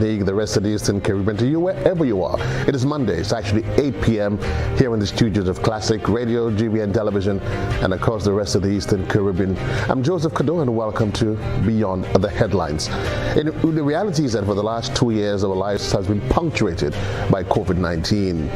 Martinique, the rest of the Eastern Caribbean, to you wherever you are. It is Monday. It's actually 8 p.m. here in the studios of Classic Radio, GBN Television, and across the rest of the Eastern Caribbean. I'm Joseph Cadore, and welcome to Beyond the Headlines. The reality is that for the last 2 years, our lives has been punctuated by COVID-19.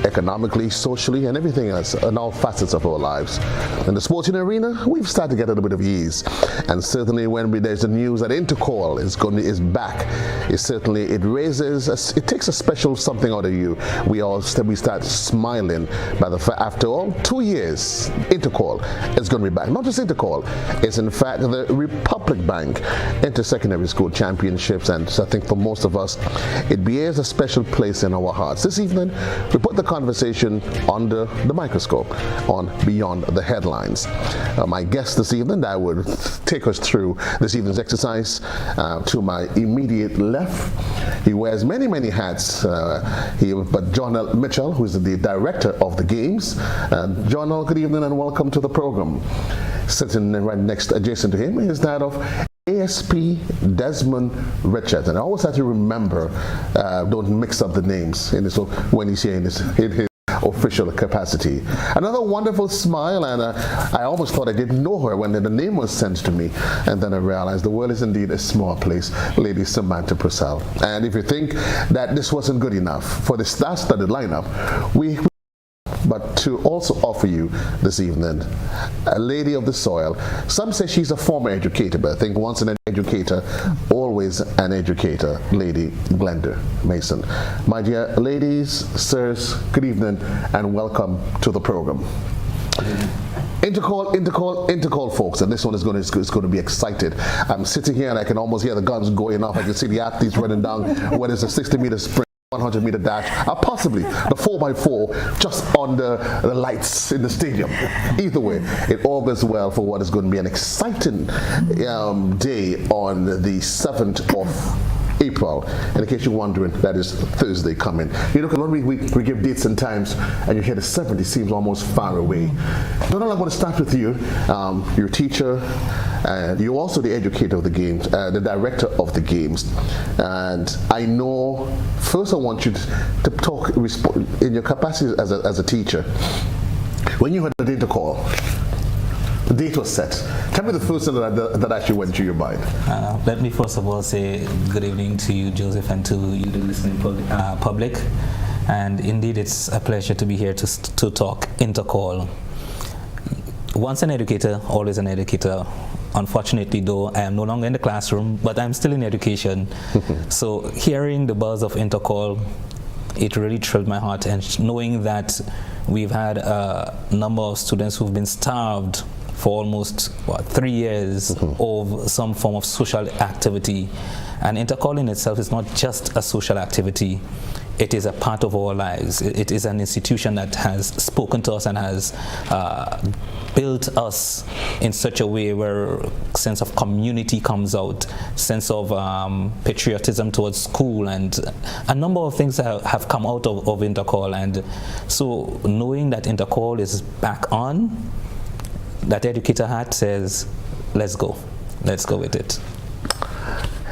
Economically, socially, and everything else, in all facets of our lives. In the sporting arena, we've started to get a little bit of ease, and certainly when there's the news that Intercol is back, it takes a special something out of you. We start smiling by the fact, after all 2 years, Intercol is going to be back. Not just Intercol, it's in fact the Republic Bank Inter-Secondary School Championships, and so I think for most of us, it bears a special place in our hearts. This evening, we put the conversation under the microscope on Beyond the Headlines. My guest this evening that would take us through this evening's exercise, to my immediate left, he wears many hats, but John L. Mitchell, who is the director of the games. John L., good evening and welcome to the program. Sitting right next, adjacent to him, is that of ASP Desmond Richards, and I always have to remember, don't mix up the names so when he's here in his official capacity. Another wonderful smile, and I almost thought I didn't know her when the name was sent to me, and then I realized the world is indeed a small place, Lady Samantha Purcell. And if you think that this wasn't good enough for the star-studded lineup, but to also offer you this evening a lady of the soil. Some say she's a former educator, but I think once an educator, always an educator, Lady Glenda Mason. My dear ladies, sirs, good evening and welcome to the program. Intercol, folks, and this one is going to be excited. I'm sitting here and I can almost hear the guns going off. I can see the athletes running down whether it's a 60-meter sprint, 100-meter dash, or possibly the 4x4 just under the lights in the stadium. Either way, it all goes well for what is going to be an exciting day on the 7th of April. And in case you're wondering, that is Thursday coming. You know, when we give dates and times and you hear the 7th, it seems almost far away. Donald, I'm going to start with you. You're a teacher, and you're also the educator of the games, the director of the games. And I know, first I want you to talk in your capacity as a teacher. When you heard the Intercol, the date was set. Tell me the first thing that actually went through your mind. Let me first of all say good evening to you, Joseph, and to you, the listening public. And indeed, it's a pleasure to be here to talk Intercol. Once an educator, always an educator. Unfortunately, though, I am no longer in the classroom, but I'm still in education. So hearing the buzz of Intercol, it really thrilled my heart. And knowing that we've had a number of students who've been starved for almost 3 years of some form of social activity. And Intercol in itself is not just a social activity, it is a part of our lives. It is an institution that has spoken to us and has built us in such a way where a sense of community comes out, sense of patriotism towards school, and a number of things that have come out of Intercol. And so knowing that Intercol is back on, that educator hat says, let's go with it.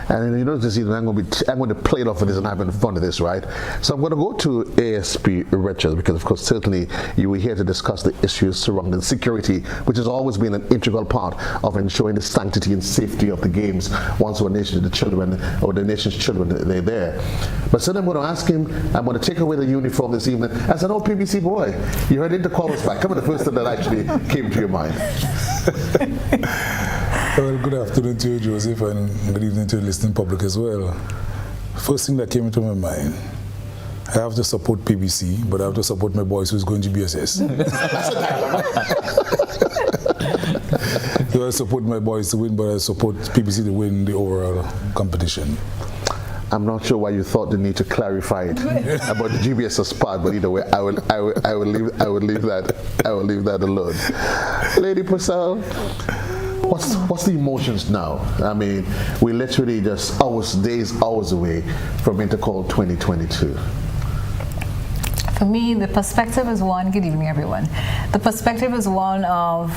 And you know, this evening I'm going to play it off of this and having fun with this, right? So I'm going to go to ASP Richards because, of course, certainly you were here to discuss the issues surrounding security, which has always been an integral part of ensuring the sanctity and safety of the games once the nation's children, they're there. But so I'm going to ask him, I'm going to take away the uniform this evening. As an old PBC boy, you heard Intercol was back. Come on, the first thing that actually came to your mind. Well, good afternoon to you, Joseph, and good evening to the listening public as well. First thing that came into my mind, I have to support PBC, but I have to support my boys who's going to BSS. So I support my boys to win, but I support PBC to win the overall competition. I'm not sure why you thought the need to clarify it about the GBSS part, but either way, I will leave that alone. Lady Purcell, what's the emotions now? I mean, we literally just hours away from Intercol 2022. For me, the perspective is one. Good evening, everyone. The perspective is one of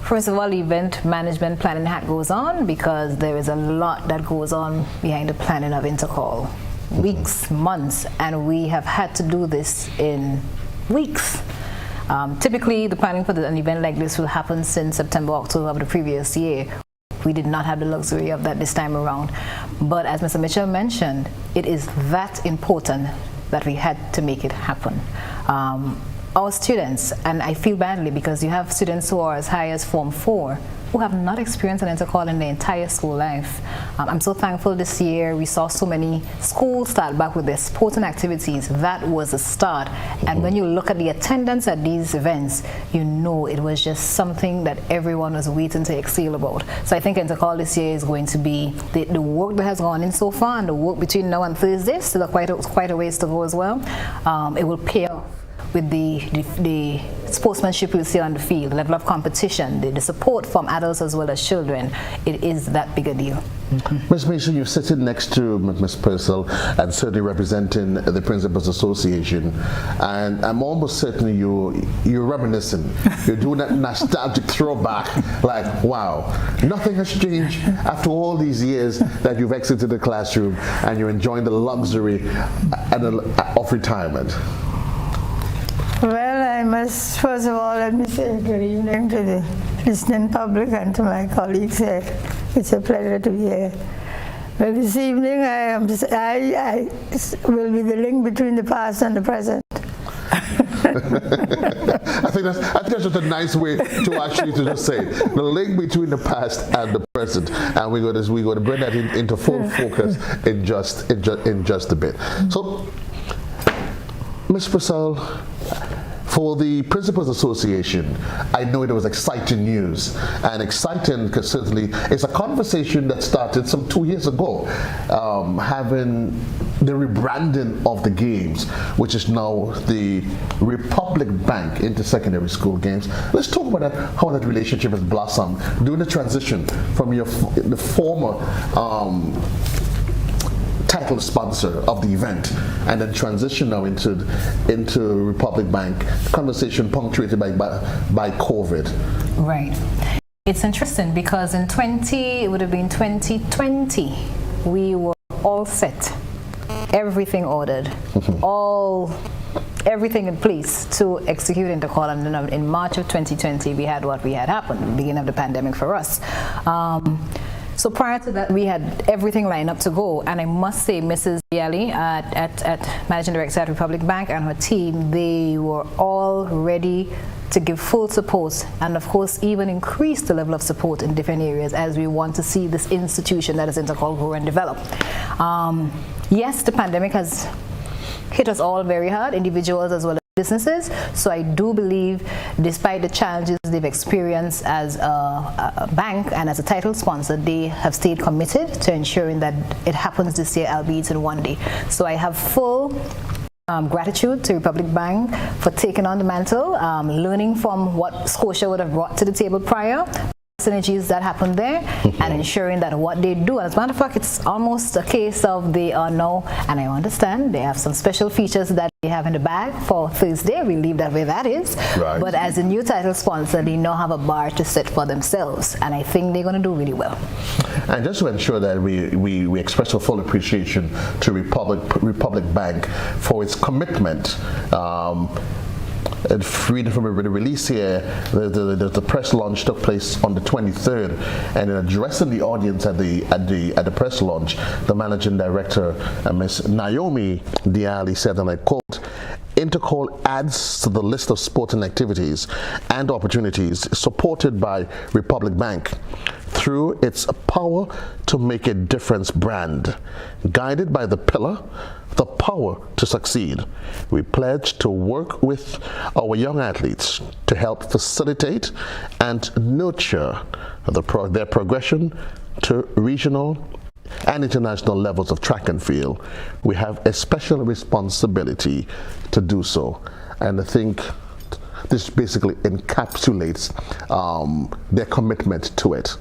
First of all, event management planning hat goes on because there is a lot that goes on behind the planning of Intercol. Weeks, months, and we have had to do this in weeks. Typically, the planning for an event like this will happen since September, October of the previous year. We did not have the luxury of that this time around. But as Mr. Mitchell mentioned, it is that important that we had to make it happen. Our students, and I feel badly because you have students who are as high as Form 4 who have not experienced an Intercol in their entire school life. I'm so thankful this year we saw so many schools start back with their sporting activities. That was a start. And when you look at the attendance at these events, you know it was just something that everyone was waiting to exhale about. So I think Intercol this year is going to be the work that has gone in so far, and the work between now and Thursday, still quite a ways to go as well. It will pay off with the sportsmanship we'll see on the field, the level of competition, the support from adults as well as children. It is that big a deal. Ms. Mason, you're sitting next to Ms. Purcell and certainly representing the Principals Association, and I'm almost certain you're reminiscing. You're doing that nostalgic throwback, like, wow, nothing has changed after all these years that you've exited the classroom and you're enjoying the luxury of retirement. Well, I must first of all let me say good evening to the listening public and to my colleagues here. It's a pleasure to be here. Well, this evening I will be the link between the past and the present. I think that's just a nice way to actually to just say the link between the past and the present, and we're going to bring that into full focus in just a bit. So, Ms. Purcell, for the Principals Association, I know it was exciting news, and exciting because certainly it's a conversation that started some 2 years ago, having the rebranding of the games, which is now the Republic Bank Inter-Secondary School Games. Let's talk about that, how that relationship has blossomed during the transition from the former title sponsor of the event, and then transition now into Republic Bank. Conversation punctuated by COVID. Right. It's interesting because it would have been 2020, we were all set, everything ordered, everything in place to execute Intercol, and then in March of 2020 we had what we had happened, the beginning of the pandemic for us. So prior to that, we had everything lined up to go, and I must say, Mrs. Bialy at Managing Director at Republic Bank and her team, they were all ready to give full support, and of course even increase the level of support in different areas as we want to see this institution that is Intercol grow and develop. Yes, the pandemic has hit us all very hard, individuals as well as businesses. So I do believe, despite the challenges they've experienced as a bank and as a title sponsor, they have stayed committed to ensuring that it happens this year, albeit in one day. So I have full gratitude to Republic Bank for taking on the mantle, learning from what Scotia would have brought to the table prior, synergies that happened there, and ensuring that what they do, as a matter of fact, it's almost a case of they are now, and I understand they have some special features that they have in the bag for Thursday. We leave that where that is. Right. But as a new title sponsor, they now have a bar to set for themselves, and I think they're going to do really well. And just to ensure that we express our full appreciation to Republic Bank for its commitment. Freedom from the release here, the press launch took place on the 23rd, and in addressing the audience at the press launch, the managing director, Ms. Naomi Diali, said, and I quote, Intercol adds to the list of sporting activities and opportunities supported by Republic Bank through its power to make a difference brand, guided by the pillar, the power to succeed. We pledge to work with our young athletes to help facilitate and nurture their progression to regional and international levels of track and field. We have a special responsibility to do so, and I think this basically encapsulates their commitment to it.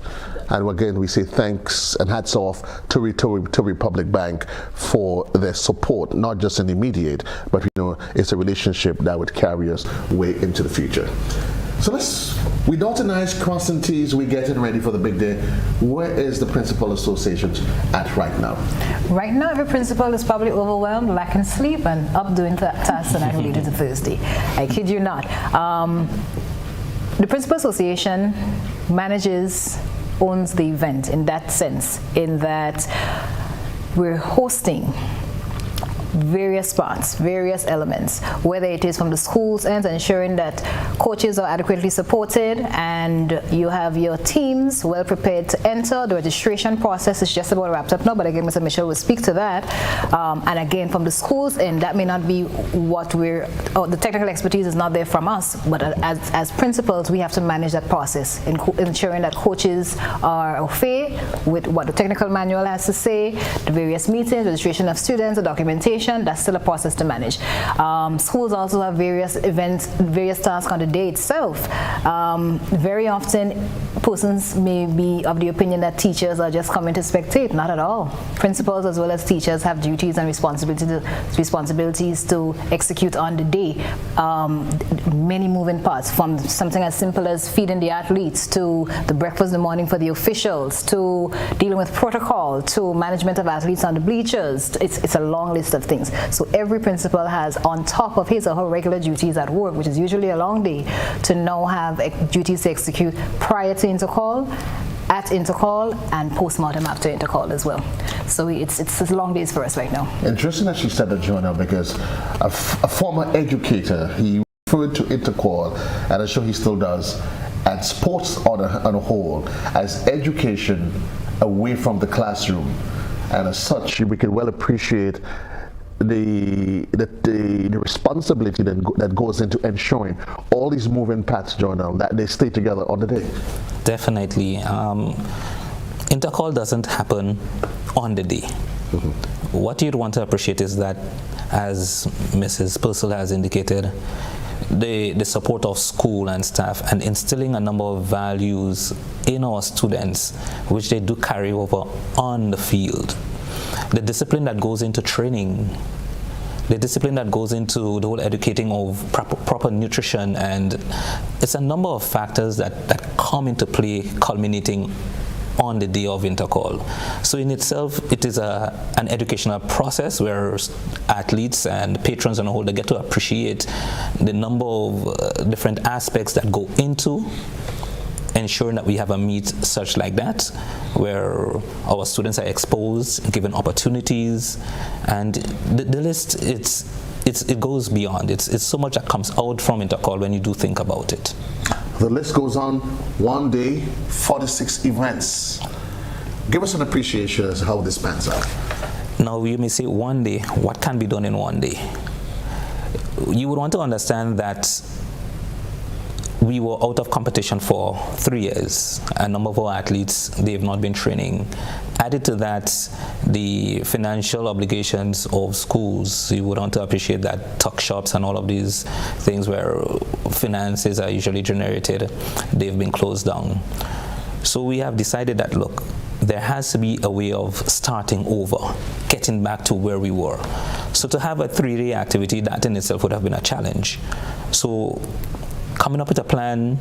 And again, we say thanks and hats off to Republic Bank for their support, not just in the immediate, but it's a relationship that would carry us way into the future. So we dot and I's, crossing T's, we're getting ready for the big day. Where is the Principal Association at right now? Right now, every principal is probably overwhelmed, lacking sleep, and up doing tasks that are related to Thursday. I kid you not. The Principal Association owns the event in that sense, in that we're hosting various parts, various elements, whether it is from the school's end, ensuring that coaches are adequately supported and you have your teams well prepared to enter. The registration process is just about wrapped up now, but again, Mr. Mitchell will speak to that. And again, from the school's end, that may not be what the technical expertise is not there from us, but as principals, we have to manage that process, ensuring that coaches are au fait with what the technical manual has to say, the various meetings, registration of students, the documentation. That's still a process to manage. Schools also have various events, various tasks on the day itself. Very often, persons may be of the opinion that teachers are just coming to spectate. Not at all. Principals as well as teachers have duties and responsibilities to execute on the day. Many moving parts, from something as simple as feeding the athletes, to the breakfast in the morning for the officials, to dealing with protocol, to management of athletes on the bleachers. It's a long list of things. So every principal has, on top of his or her regular duties at work, which is usually a long day, to now have duties to execute prior to Intercol, at Intercol, and post-mortem after Intercol as well. So it's long days for us right now. Interesting that she said that, Jonah, because a former educator, he referred to Intercol, and I'm sure he still does, and sports on a whole, as education away from the classroom. And as such, we can well appreciate the responsibility that goes into ensuring all these moving parts, Jonah, that they stay together on the day. Definitely. Intercol doesn't happen on the day. Mm-hmm. What you'd want to appreciate is that, as Mrs. Purcell has indicated, the support of school and staff, and instilling a number of values in our students, which they do carry over on the field. The discipline that goes into training, the discipline that goes into the whole educating of proper nutrition, and it's a number of factors that come into play, culminating on the day of Intercol. So in itself, it is an educational process where athletes and patrons on the whole, they get to appreciate the number of different aspects that go into ensuring that we have a meet such like that, where our students are exposed, given opportunities, and the list, it goes beyond. It's so much that comes out from Intercol when you do think about it. The list goes on. One day, 46 events. Give us an appreciation as to how this pans out. Now, you may say, one day, what can be done in one day? You would want to understand that we were out of competition for 3 years. A number of our athletes, they've not been training. Added to that, the financial obligations of schools. You would want to appreciate that tuck shops and all of these things where finances are usually generated, they've been closed down. So we have decided that, look, there has to be a way of starting over, getting back to where we were. So to have a 3-day activity, that in itself would have been a challenge. So coming up with a plan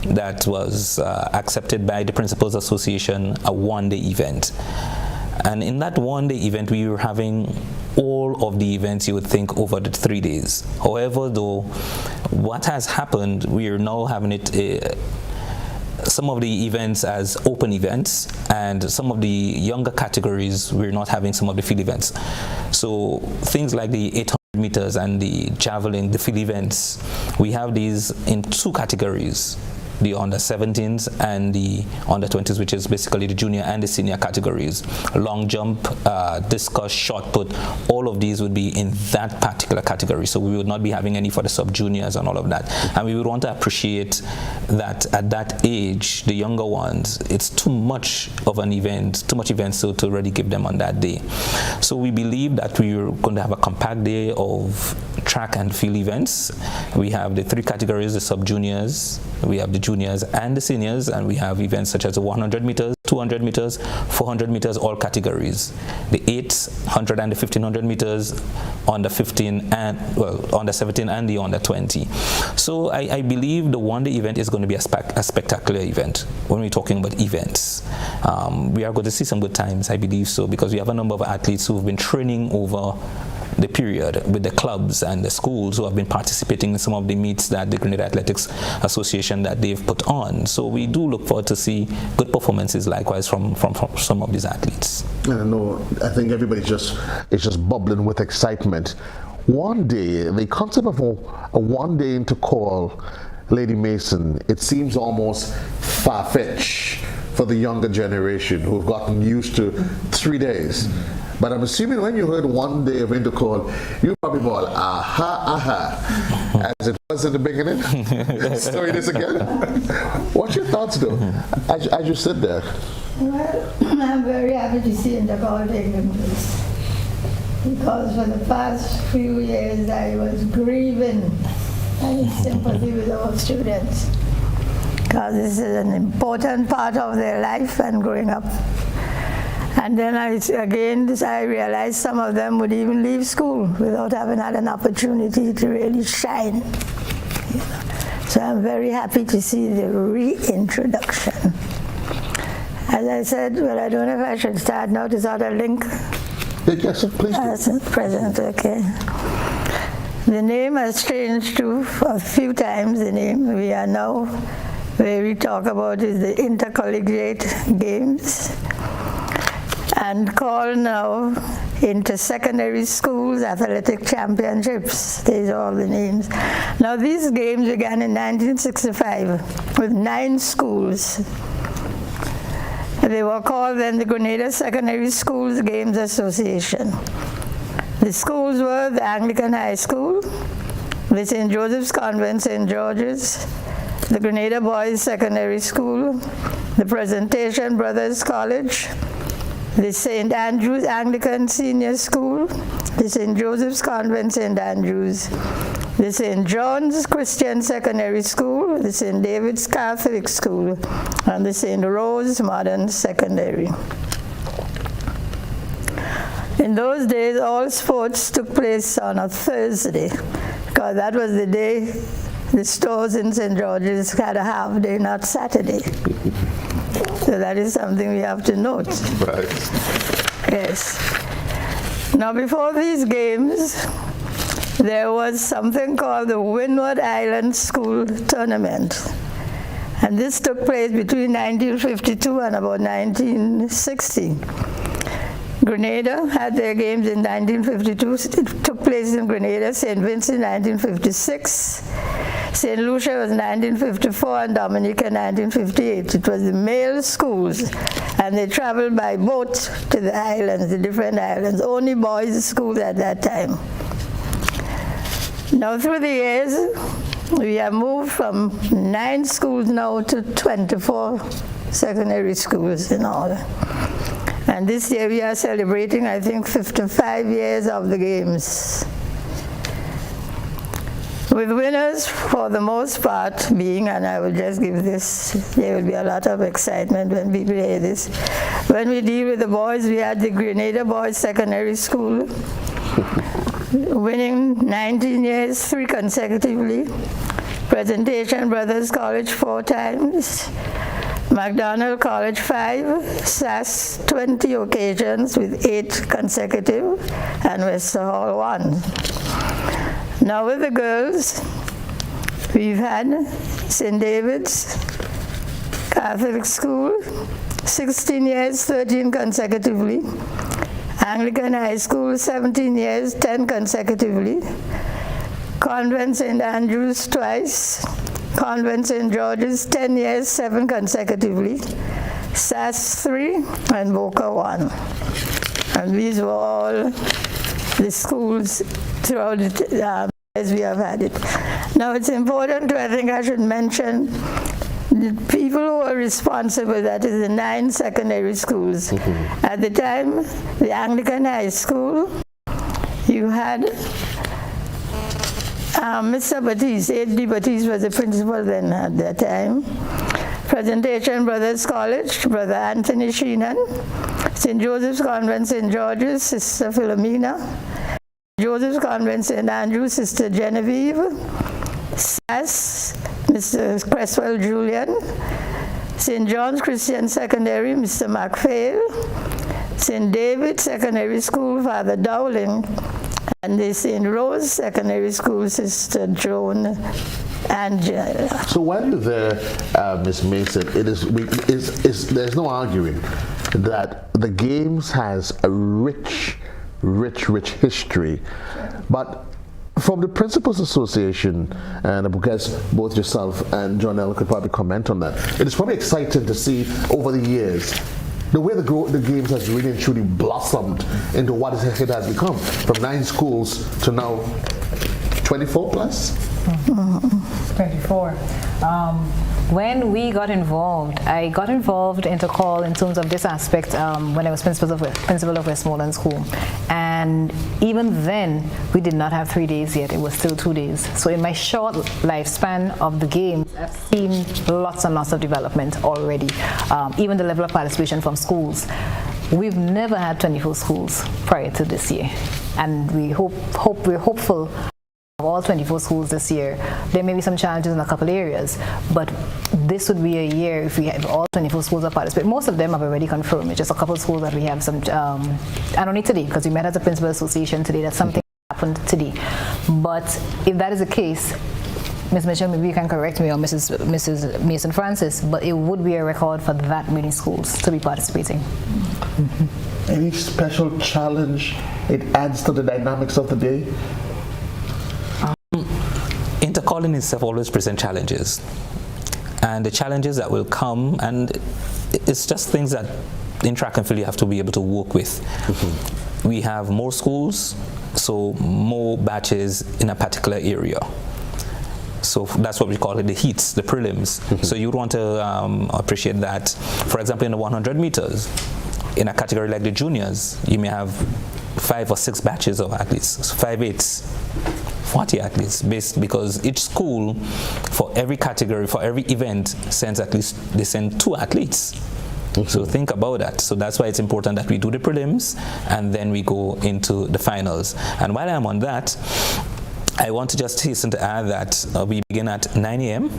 that was accepted by the Principals Association, a 1-day event. And in that 1-day event, we were having all of the events you would think over the 3 days. However, though, what has happened, we are now having it some of the events as open events, and some of the younger categories, we're not having some of the field events. So things like the 800 meters and the javelin, the field events, we have these in 2 categories, the under 17s and the under 20s, which is basically the junior and the senior categories. Long jump, discus, shot put, all of these would be in that particular category. So we would not be having any for the sub juniors and all of that. And we would want to appreciate that at that age, the younger ones, it's too much of an event, too much events to really give them on that day. So we believe that we are going to have a compact day of track and field events. We have the 3 categories: the sub-juniors, we have the juniors and the seniors, and we have events such as the 100 meters, 200 meters, 400 meters, all categories. The 800 and the 1500 meters, under 15 and under 17 and the under 20. So I believe the one-day event is going to be a spectacular event. When we're talking about events, we are going to see some good times, I believe so, because we have a number of athletes who have been training over the period with the clubs and the schools who have been participating in some of the meets that the Grenada Athletics Association that they've put on. So we do look forward to see good performances likewise from some of these athletes. I think everybody is just bubbling with excitement. One day, the concept of a one-day Intercol, Lady Mason, it seems almost far-fetched for the younger generation who've gotten used to 3 days. But I'm assuming when you heard one day of Intercol, you probably bought aha, as it was in the beginning. Story this again. What's your thoughts, though, as you sit there? Well, I'm very happy to see Intercol taking place, because for the past few years I was grieving and in sympathy with our students, because this is an important part of their life and growing up. And then I realized some of them would even leave school without having had an opportunity to really shine. So I'm very happy to see the reintroduction. As I said, well, I don't know if I should start now to sort of link. Yes, please. As President, okay. The name has changed too a few times. The name we are now, where we talk about is the Intercollegiate Games, and called now Inter-Secondary Schools Athletic Championships. These are all the names. Now these games began in 1965 with 9 schools. They were called then the Grenada Secondary Schools Games Association. The schools were the Anglican High School, the St. Joseph's Convent, St. George's, the Grenada Boys Secondary School, the Presentation Brothers College, the St. Andrew's Anglican Senior School, the St. Joseph's Convent, St. Andrew's, the St. John's Christian Secondary School, the St. David's Catholic School, and the St. Rose Modern Secondary. In those days, all sports took place on a Thursday, because that was the day the stores in St. George's had a half day, not Saturday. So that is something we have to note. Right. Yes. Now, before these games, there was something called the Windward Island School Tournament. And this took place between 1952 and about 1960. Grenada had their games in 1952. It took place in Grenada, St. Vincent 1956. St. Lucia was 1954 and Dominica 1958. It was the male schools, and they traveled by boat to the islands, the different islands. Only boys' schools at that time. Now through the years, we have moved from 9 schools now to 24 secondary schools in all. And this year we are celebrating, I think, 55 years of the games, with winners for the most part being, and I will just give this, there will be a lot of excitement when people hear this. When we deal with the boys, we had the Grenada Boys Secondary School, winning 19 years, 3 consecutively. Presentation Brothers College 4 times. MacDonald College 5, SAS 20 occasions with 8 consecutive, and Wester Hall 1. Now with the girls, we've had St. David's Catholic School, 16 years, 13 consecutively. Anglican High School, 17 years, 10 consecutively. Convent St. Andrew's twice. Convent St. George's, 10 years, 7 consecutively. SAS 3 and Boca 1. And these were all the schools throughout the as we have had it. Now it's important to, I think I should mention, the people who are responsible, that is the 9 secondary schools. Mm-hmm. At the time, the Anglican High School, you had Mr. Batiste, H.D. Batiste was the principal then at that time. Presentation, Brothers College, Brother Anthony Sheenan. St. Joseph's Convent, St. George's, Sister Philomena. Joseph's Convent, St. Andrews, Sister Genevieve. SAS, Mr. Cresswell Julian. St. John's Christian Secondary, Mr. MacPhail. St. David Secondary School, Father Dowling. And the St. Rose Secondary School, Sister Joan Angela. So while you're there, Ms. Mason, there's no arguing that the Games has a rich history. But from the Principals Association, and I guess both yourself and Jonelle could probably comment on that, it is probably exciting to see over the years the way the Games has really and truly blossomed into what it has become, from 9 schools to now 24 plus? 24. When we got involved, I got involved in Intercol in terms of this aspect when I was principal of Westmoreland School. And even then, we did not have 3 days yet. It was still 2 days. So in my short lifespan of the Games, I've seen lots and lots of development already. Even the level of participation from schools. We've never had 24 schools prior to this year. And we're hopeful of all 24 schools this year. There may be some challenges in a couple areas, but this would be a year if we have all 24 schools that participate. Most of them have already confirmed. It's just a couple of schools that we have some, and only today, because we met as a principal association today, that something happened today. But if that is the case, Ms. Mitchell, maybe you can correct me, or Mrs. Mason Francis, but it would be a record for that many schools to be participating. Any special challenge it adds to the dynamics of the day? Intercol in itself always presents challenges, and the challenges that will come, and it's just things that in track and field you have to be able to work with. We have more schools, so more batches in a particular area. So that's what we call it, the heats, the prelims. So you would want to appreciate that. For example, in the 100 meters, in a category like the juniors, you may have 5 or 6 batches of athletes, 5 8s. 40 athletes, because each school, for every category, for every event, they send 2 athletes. So think about that. So that's why it's important that we do the prelims and then we go into the finals. And while I'm on that, I want to just hasten to add that we begin at 9 a.m.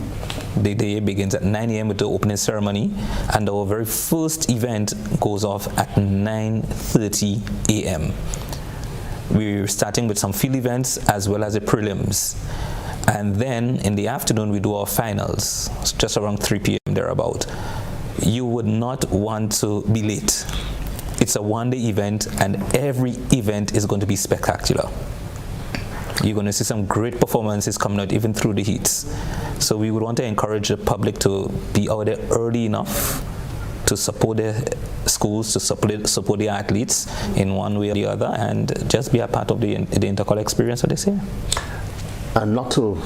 The day begins at 9 a.m. with the opening ceremony, and our very first event goes off at 9:30 a.m. We're starting with some field events as well as the prelims. And then in the afternoon, we do our finals, just around 3 p.m. thereabout. You would not want to be late. It's a one-day event, and every event is going to be spectacular. You're going to see some great performances coming out even through the heats. So we would want to encourage the public to be out there early enough to support the schools, to support the athletes in one way or the other, and just be a part of the Intercol experience for this year. And not to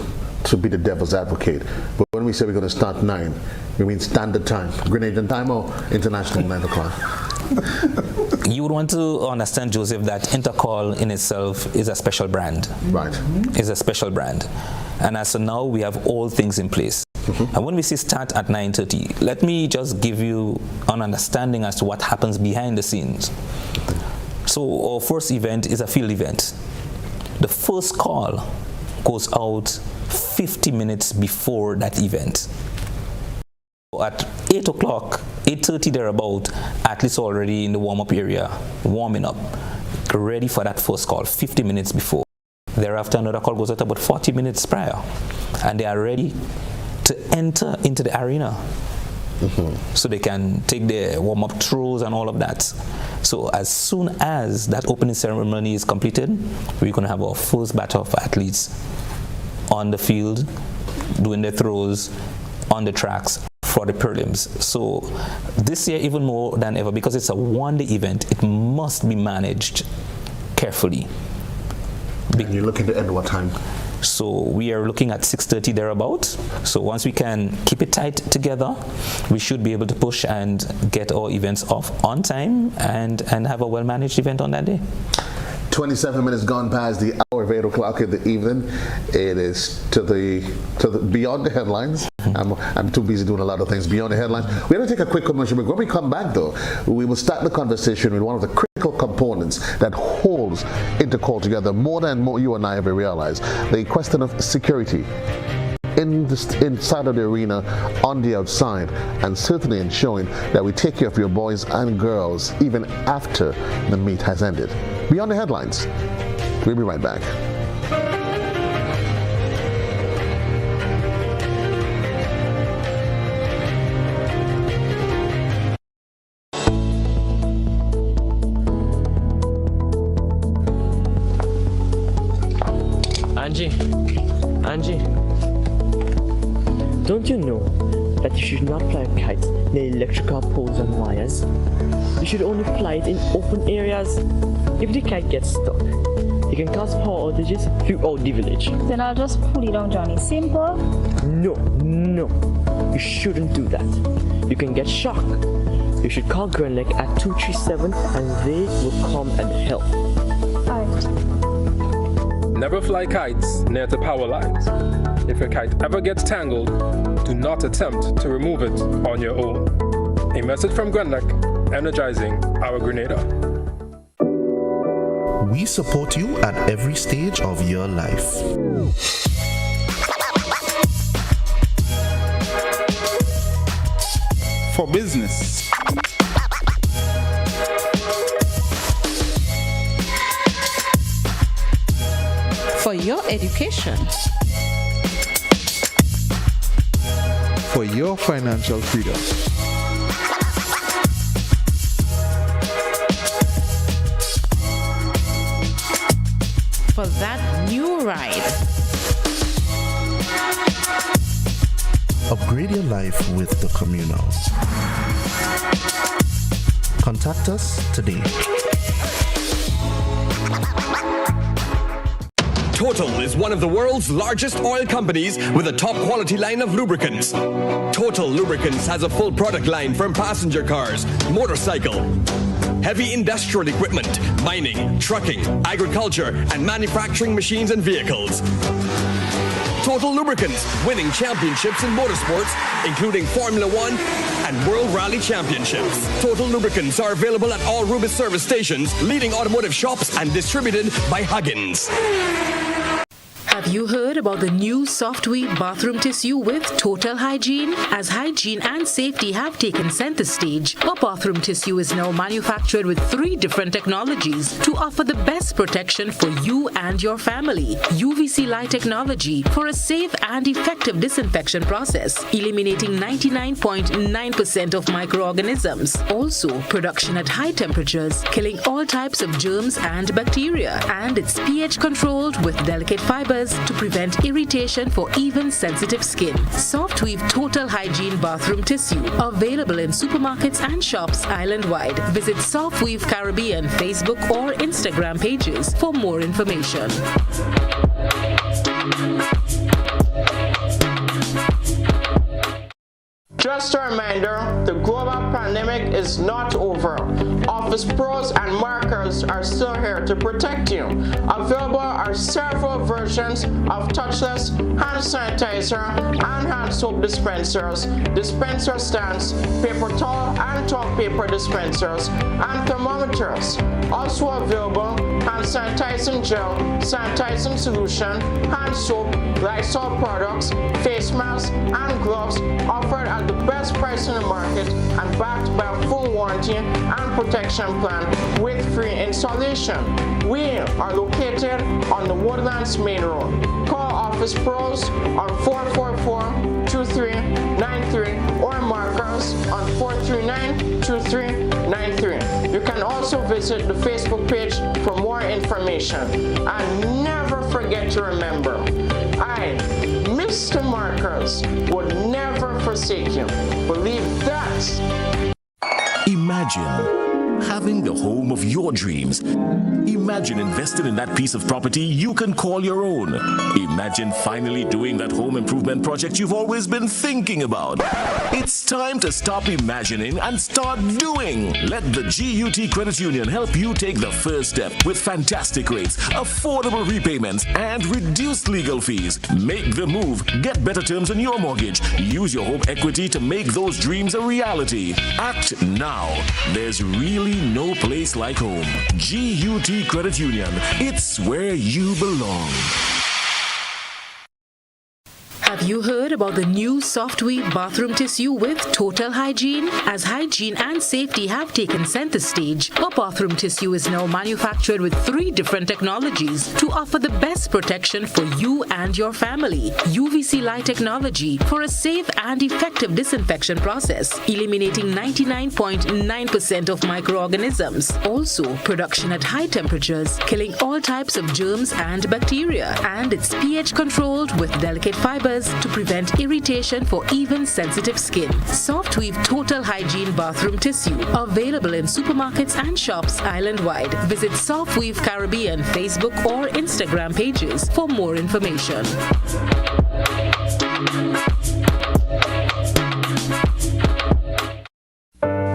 be the devil's advocate, but when we say we're going to start 9, we mean standard time, Grenadian time or international 9 o'clock? You would want to understand, Joseph, that Intercol in itself is a special brand. Right. It's a special brand. And as of now, we have all things in place. And when we say start at 9:30, let me just give you an understanding as to what happens behind the scenes. So our first event is a field event. The first call goes out 50 minutes before that event. At 8 o'clock, 8:30 thereabout, athletes are already in the warm-up area, warming up, ready for that first call, 50 minutes before. Thereafter, another call goes out about 40 minutes prior, and they are ready to enter into the arena. So they can take their warm-up throws and all of that. So as soon as that opening ceremony is completed, we're going to have our first batch of athletes on the field, doing their throws on the tracks for the prelims. So this year, even more than ever, because it's a one-day event, it must be managed carefully. And you're looking to end what time? So we are looking at 6:30 thereabout. So once we can keep it tight together, we should be able to push and get our events off on time and have a well-managed event on that day. 27 minutes gone past the hour of 8 o'clock in the evening. It is to the beyond the headlines. I'm too busy doing a lot of things beyond the headlines. We're going to take a quick commercial break. When we come back, though, we will start the conversation with one of the critical components that holds Intercol together more than you and I ever realize. The question of security inside of the arena, on the outside, and certainly ensuring that we take care of your boys and girls even after the meet has ended. Beyond the headlines. We'll be right back. Angie, don't you know that you should not fly kites near electrical poles and wires? You should only fly it in open areas. If the kite gets stuck, it can cause power outages throughout the village. Then I'll just pull it down, Johnny. Simple. No. You shouldn't do that. You can get shocked. You should call Grenlec at 237 and they will come and help. Alright. Never fly kites near the power lines. If your kite ever gets tangled, do not attempt to remove it on your own. A message from Grenlec, energizing our Grenada. We support you at every stage of your life. For business, for your education, for your financial freedom, for that new ride. Upgrade your life with the Communal. Contact us today. Total is one of the world's largest oil companies with a top quality line of lubricants. Total Lubricants has a full product line from passenger cars, motorcycle, heavy industrial equipment, mining, trucking, agriculture, and manufacturing machines and vehicles. Total Lubricants, winning championships in motorsports, including Formula One and World Rally Championships. Total Lubricants are available at all Rubis service stations, leading automotive shops, and distributed by Huggins. Have you heard about the new Softweave bathroom tissue with Total Hygiene? As hygiene and safety have taken center stage, our bathroom tissue is now manufactured with 3 different technologies to offer the best protection for you and your family. UVC light technology for a safe and effective disinfection process, eliminating 99.9% of microorganisms. Also, production at high temperatures, killing all types of germs and bacteria. And it's pH controlled with delicate fibers to prevent irritation for even sensitive skin. Softweave Total Hygiene bathroom tissue, available in supermarkets and shops island-wide. Visit Softweave Caribbean Facebook or Instagram pages for more information. Just a reminder, the global pandemic is not over. Office Pros and markers are still here to protect you. Available are several versions of touchless hand sanitizer and hand soap dispensers, dispenser stands, paper towel and toilet paper dispensers, and thermometers. Also available, hand sanitizing gel, sanitizing solution, hand soap, Lysol products, face masks, and gloves offered at the best price in the market and backed by a full warranty and protection plan with free installation. We are located on the Woodlands Main Road. Call Office Pros on 444-2393 or markers on 439-2393. You can also visit the Facebook page for more information. And never forget to remember, I, Mr. Markers, would never forsake you. Believe that. Imagine having the home of your dreams. Imagine investing in that piece of property you can call your own. Imagine finally doing that home improvement project you've always been thinking about. It's time to stop imagining and start doing. Let the GUT Credit Union help you take the first step with fantastic rates, affordable repayments, and reduced legal fees. Make the move. Get better terms on your mortgage. Use your home equity to make those dreams a reality. Act now. There's really no place like home. GUT Credit Union. It's where you belong. Have you heard about the new Softweave bathroom tissue with total hygiene? As hygiene and safety have taken center stage, our bathroom tissue is now manufactured with 3 different technologies to offer the best protection for you and your family. UVC light technology for a safe and effective disinfection process, eliminating 99.9% of microorganisms. Also, production at high temperatures, killing all types of germs and bacteria. And it's pH controlled with delicate fibers to prevent irritation for even sensitive skin. Softweave Total Hygiene Bathroom Tissue. Available in supermarkets and shops island-wide. Visit Softweave Caribbean Facebook or Instagram pages for more information.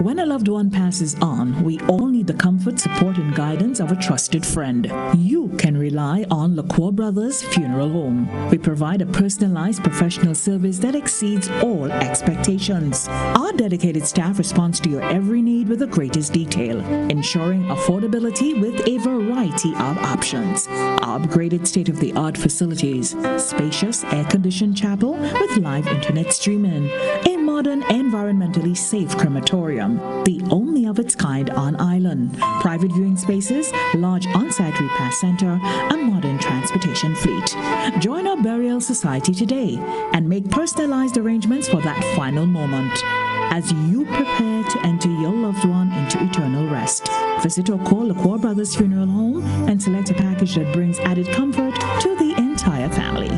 When a loved one passes on, we all need the comfort, support, and guidance of a trusted friend. You can rely on LaCour Brothers Funeral Home. We provide a personalized professional service that exceeds all expectations. Our dedicated staff responds to your every need with the greatest detail, ensuring affordability with a variety of options. Upgraded state-of-the-art facilities, spacious air-conditioned chapel with live internet streaming, a modern, environmentally safe crematorium, the only of its kind on island, private viewing spaces, large on-site repast center, a modern transportation fleet. Join our burial society today and make personalized arrangements for that final moment as you prepare to enter your loved one into eternal rest. Visit or call LaCour Brothers Funeral Home and select a package that brings added comfort to the entire family.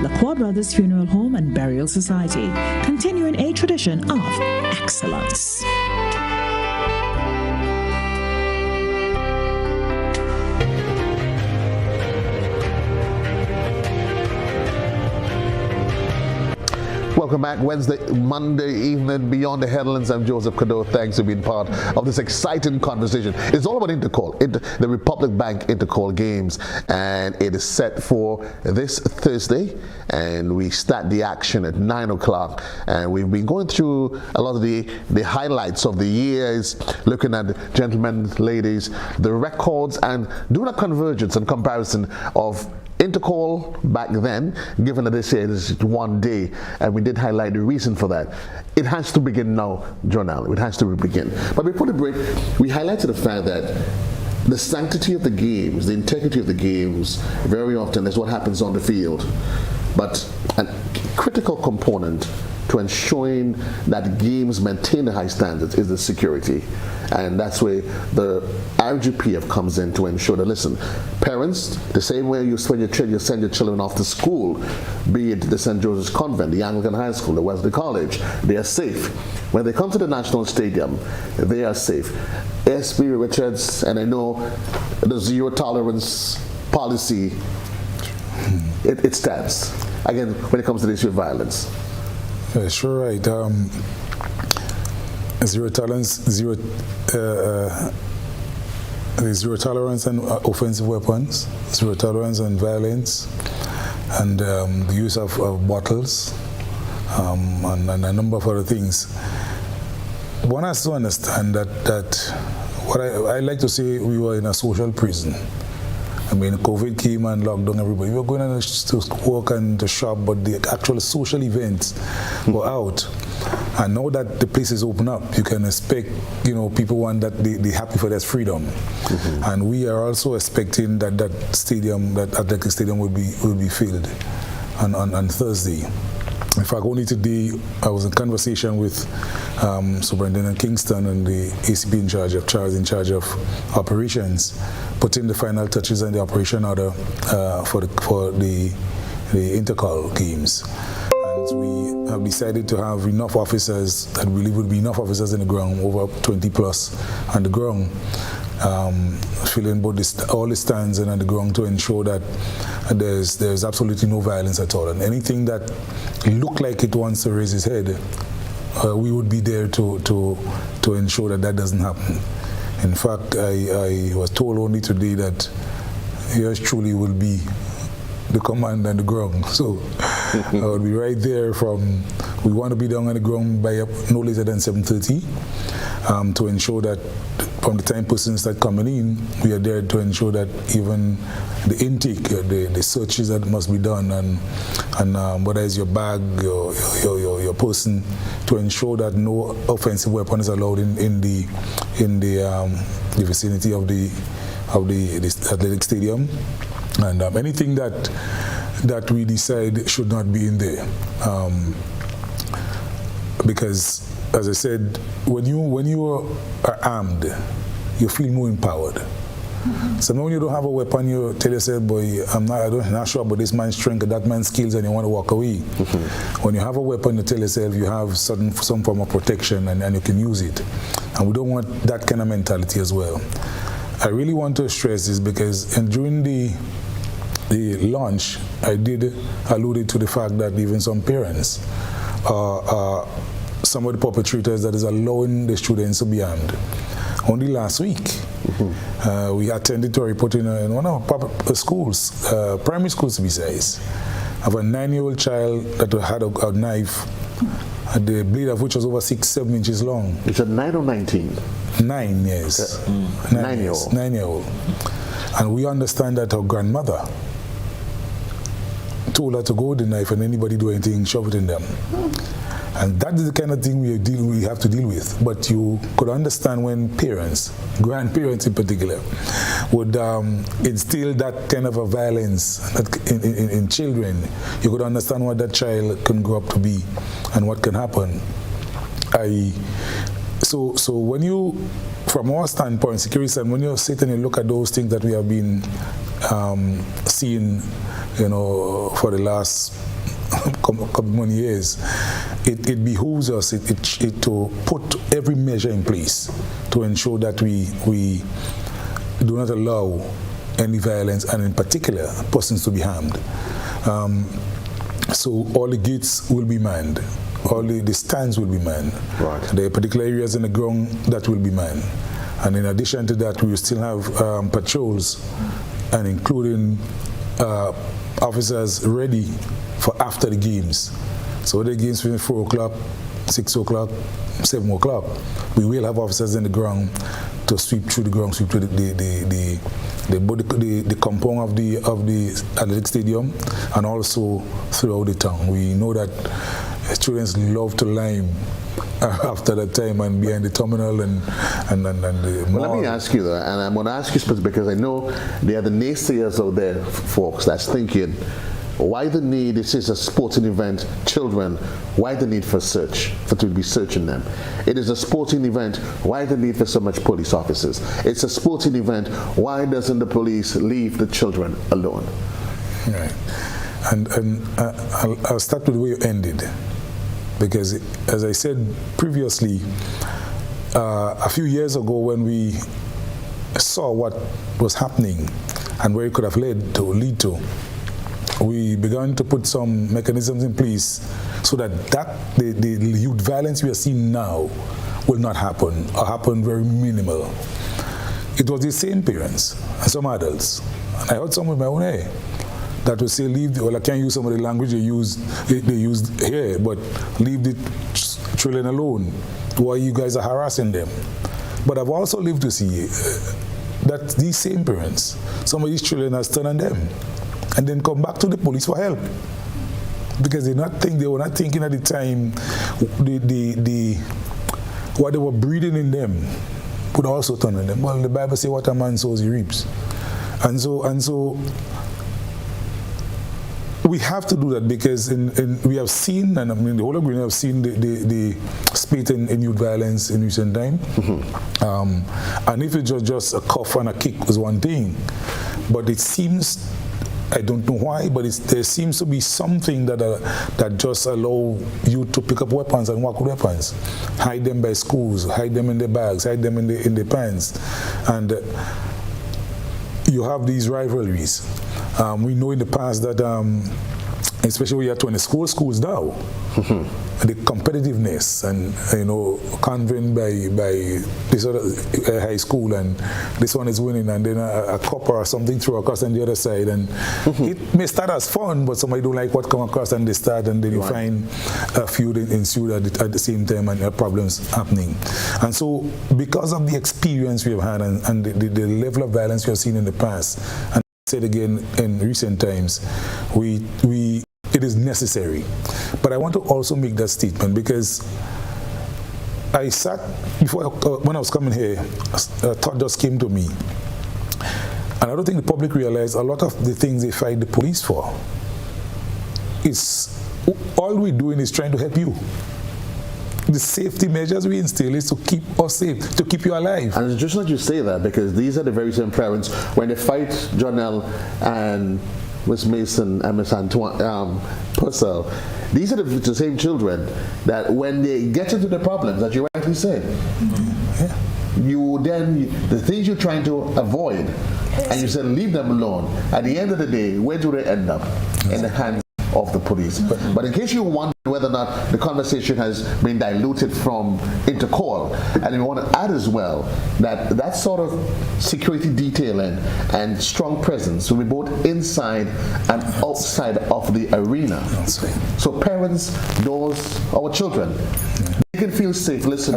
LaCour Brothers Funeral Home and Burial Society, continuing a tradition of excellence. Welcome back. Monday evening, Beyond the Headlines. I'm Joseph Cadore. Thanks for being part of this exciting conversation. It's all about Intercol, the Republic Bank Intercol Games, and it is set for this Thursday, and we start the action at 9 o'clock. And we've been going through a lot of the highlights of the years, looking at gentlemen, ladies, the records, and doing a convergence and comparison of Intercol back then, given that they say it is one day, and we did highlight the reason for that. It has to begin now, Jonelle. It has to begin. But before the break, we highlighted the fact that the sanctity of the games, the integrity of the games, very often is what happens on the field. But a critical component to ensuring that games maintain the high standards is the security. And that's where the RGPF comes in to ensure that, listen, parents, the same way you send your children off to school, be it the St. Joseph's Convent, the Anglican High School, the Wesley College, they are safe. When they come to the National Stadium, they are safe. S.B. Richards, and I know the zero tolerance policy, it stands. Again, when it comes to the issue of violence. Yeah, sure, right. Zero tolerance and offensive weapons, zero tolerance and violence, and the use of bottles, and a number of other things. One has to understand that what I like to say, we were in a social prison. I mean, COVID came and locked down everybody. We were going to work and to shop, but the actual social events were out. And now that the place is open up, you can expect, people want that they happy for that freedom. Mm-hmm. And we are also expecting that athletic stadium will be filled on Thursday. In fact, only today I was in conversation with Superintendent Kingston and the ACP in charge of operations, putting the final touches on the operation order for the Intercol games. And we have decided to have enough officers that we believe would be enough officers in the ground, over 20 plus on the ground, filling both all the stands and on the ground to ensure that there's absolutely no violence at all. And anything that look like it wants to raise its head, we would be there to ensure that doesn't happen. In fact, I was told only today that yours truly will be the command on the ground. So I will be right there we want to be down on the ground by no later than 7:30 to ensure that from the time persons start coming in, we are there to ensure that even the intake, the searches that must be done, and whether it's your bag, your person, to ensure that no offensive weapon is allowed in the vicinity of the athletic stadium, and anything that we decide should not be in there, because, as I said, when you are armed, you feel more empowered. So when you don't have a weapon, you tell yourself, boy, I'm not sure about this man's strength or that man's skills, and you want to walk away. When you have a weapon, you tell yourself you have some form of protection and you can use it. And we don't want that kind of mentality as well. I really want to stress this because during the launch, I did allude to the fact that even some parents some of the perpetrators that is allowing the students to be armed. Only last week, we attended to a report in one of our schools, primary schools to be precise, of a 9-year-old child that had a knife, the blade of which was over 6-7 inches long. Is it 9 or 19? 9 years. 9-year-old. 9-year-old. And we understand that her grandmother told her to go with the knife, and anybody do anything, shove it in them. And that is the kind of thing we have to deal with. But you could understand when parents, grandparents in particular, would instill that kind of a violence in children. You could understand what that child can grow up to be and what can happen. So when you, from our standpoint, security standpoint, when you sit and you look at those things that we have been seeing, for the last couple of years, it behooves us to put every measure in place to ensure that we do not allow any violence, and in particular persons to be harmed. So all the gates will be manned, all the stands will be manned. Right. There are particular areas in the ground that will be manned, and in addition to that, we will still have patrols, and including officers ready for after the games. So the games between 4 o'clock, 6 o'clock, 7 o'clock, we will have officers in the ground to sweep through the ground, sweep through the compound of the athletic stadium, and also throughout the town. We know that students love to lime after that time and behind the terminal and the mall. Well, let me ask you that, and I'm going to ask you specifically because I know there are the naysayers out there, folks, that's thinking, why the need, this is a sporting event, children, why the need for to be searching them? It is a sporting event, why the need for so much police officers? It's a sporting event, why doesn't the police leave the children alone? Right. And I'll start with where you ended, because as I said previously, a few years ago when we saw what was happening and where it could have lead to, we began to put some mechanisms in place so that the youth violence we are seeing now will not happen, or happen very minimal. It was the same parents and some adults, and I heard some with my own ear, that would say, I can't use some of the language they used here, but leave the children alone. Why you guys are harassing them? But I've also lived to see that these same parents, some of these children are turned on them, and then come back to the police for help, because they were not thinking at the time what they were breeding in them would also turn on them. Well, the Bible says, what a man sows he reaps, and so we have to do that, because we have seen, and I mean the whole of Green have seen the spate in youth violence in recent time. And if it was just a cuff and a kick was one thing, but it seems, I don't know why, but there seems to be something that just allow you to pick up weapons and walk with weapons. Hide them by schools, hide them in the bags, hide them in the pants. And you have these rivalries. We know in the past that, especially when you're 20 schools now, the competitiveness and, convened by this other high school, and this one is winning, and then a copper or something through across on the other side, and it may start as fun, but somebody don't like what come across, and they start, and then you find a feud ensue at the same time, and there are problems happening. And so because of the experience we have had and the level of violence we have seen in the past, and I said again in recent times, it is necessary. But I want to also make that statement because I sat before, when I was coming here, a thought just came to me. And I don't think the public realize a lot of the things they fight the police for. All we're doing is trying to help you. The safety measures we instill is to keep us safe, to keep you alive. And it's just not you say that, because these are the very same parents, when they fight Jonelle and Miss Mason and Miss Antoine Purcell, these are the same children that when they get into the problems that you rightly said, the things you're trying to avoid, and you said leave them alone. At the end of the day, where do they end up? In the hands of the police. But in case you wonder whether or not the conversation has been diluted from Intercol, and we want to add as well that sort of security detailing and strong presence will be both inside and outside of the arena. So parents, those, our children, they can feel safe. Listen,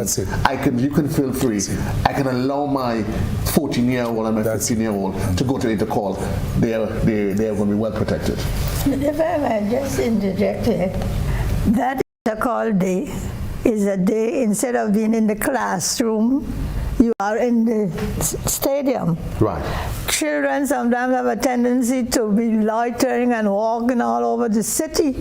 you can feel free. I can allow my 14-year-old and my 15-year-old to go to Intercol. They are going to be well protected. If I might just interject here, that Intercol day is a day, instead of being in the classroom, you are in the stadium. Right. Children sometimes have a tendency to be loitering and walking all over the city.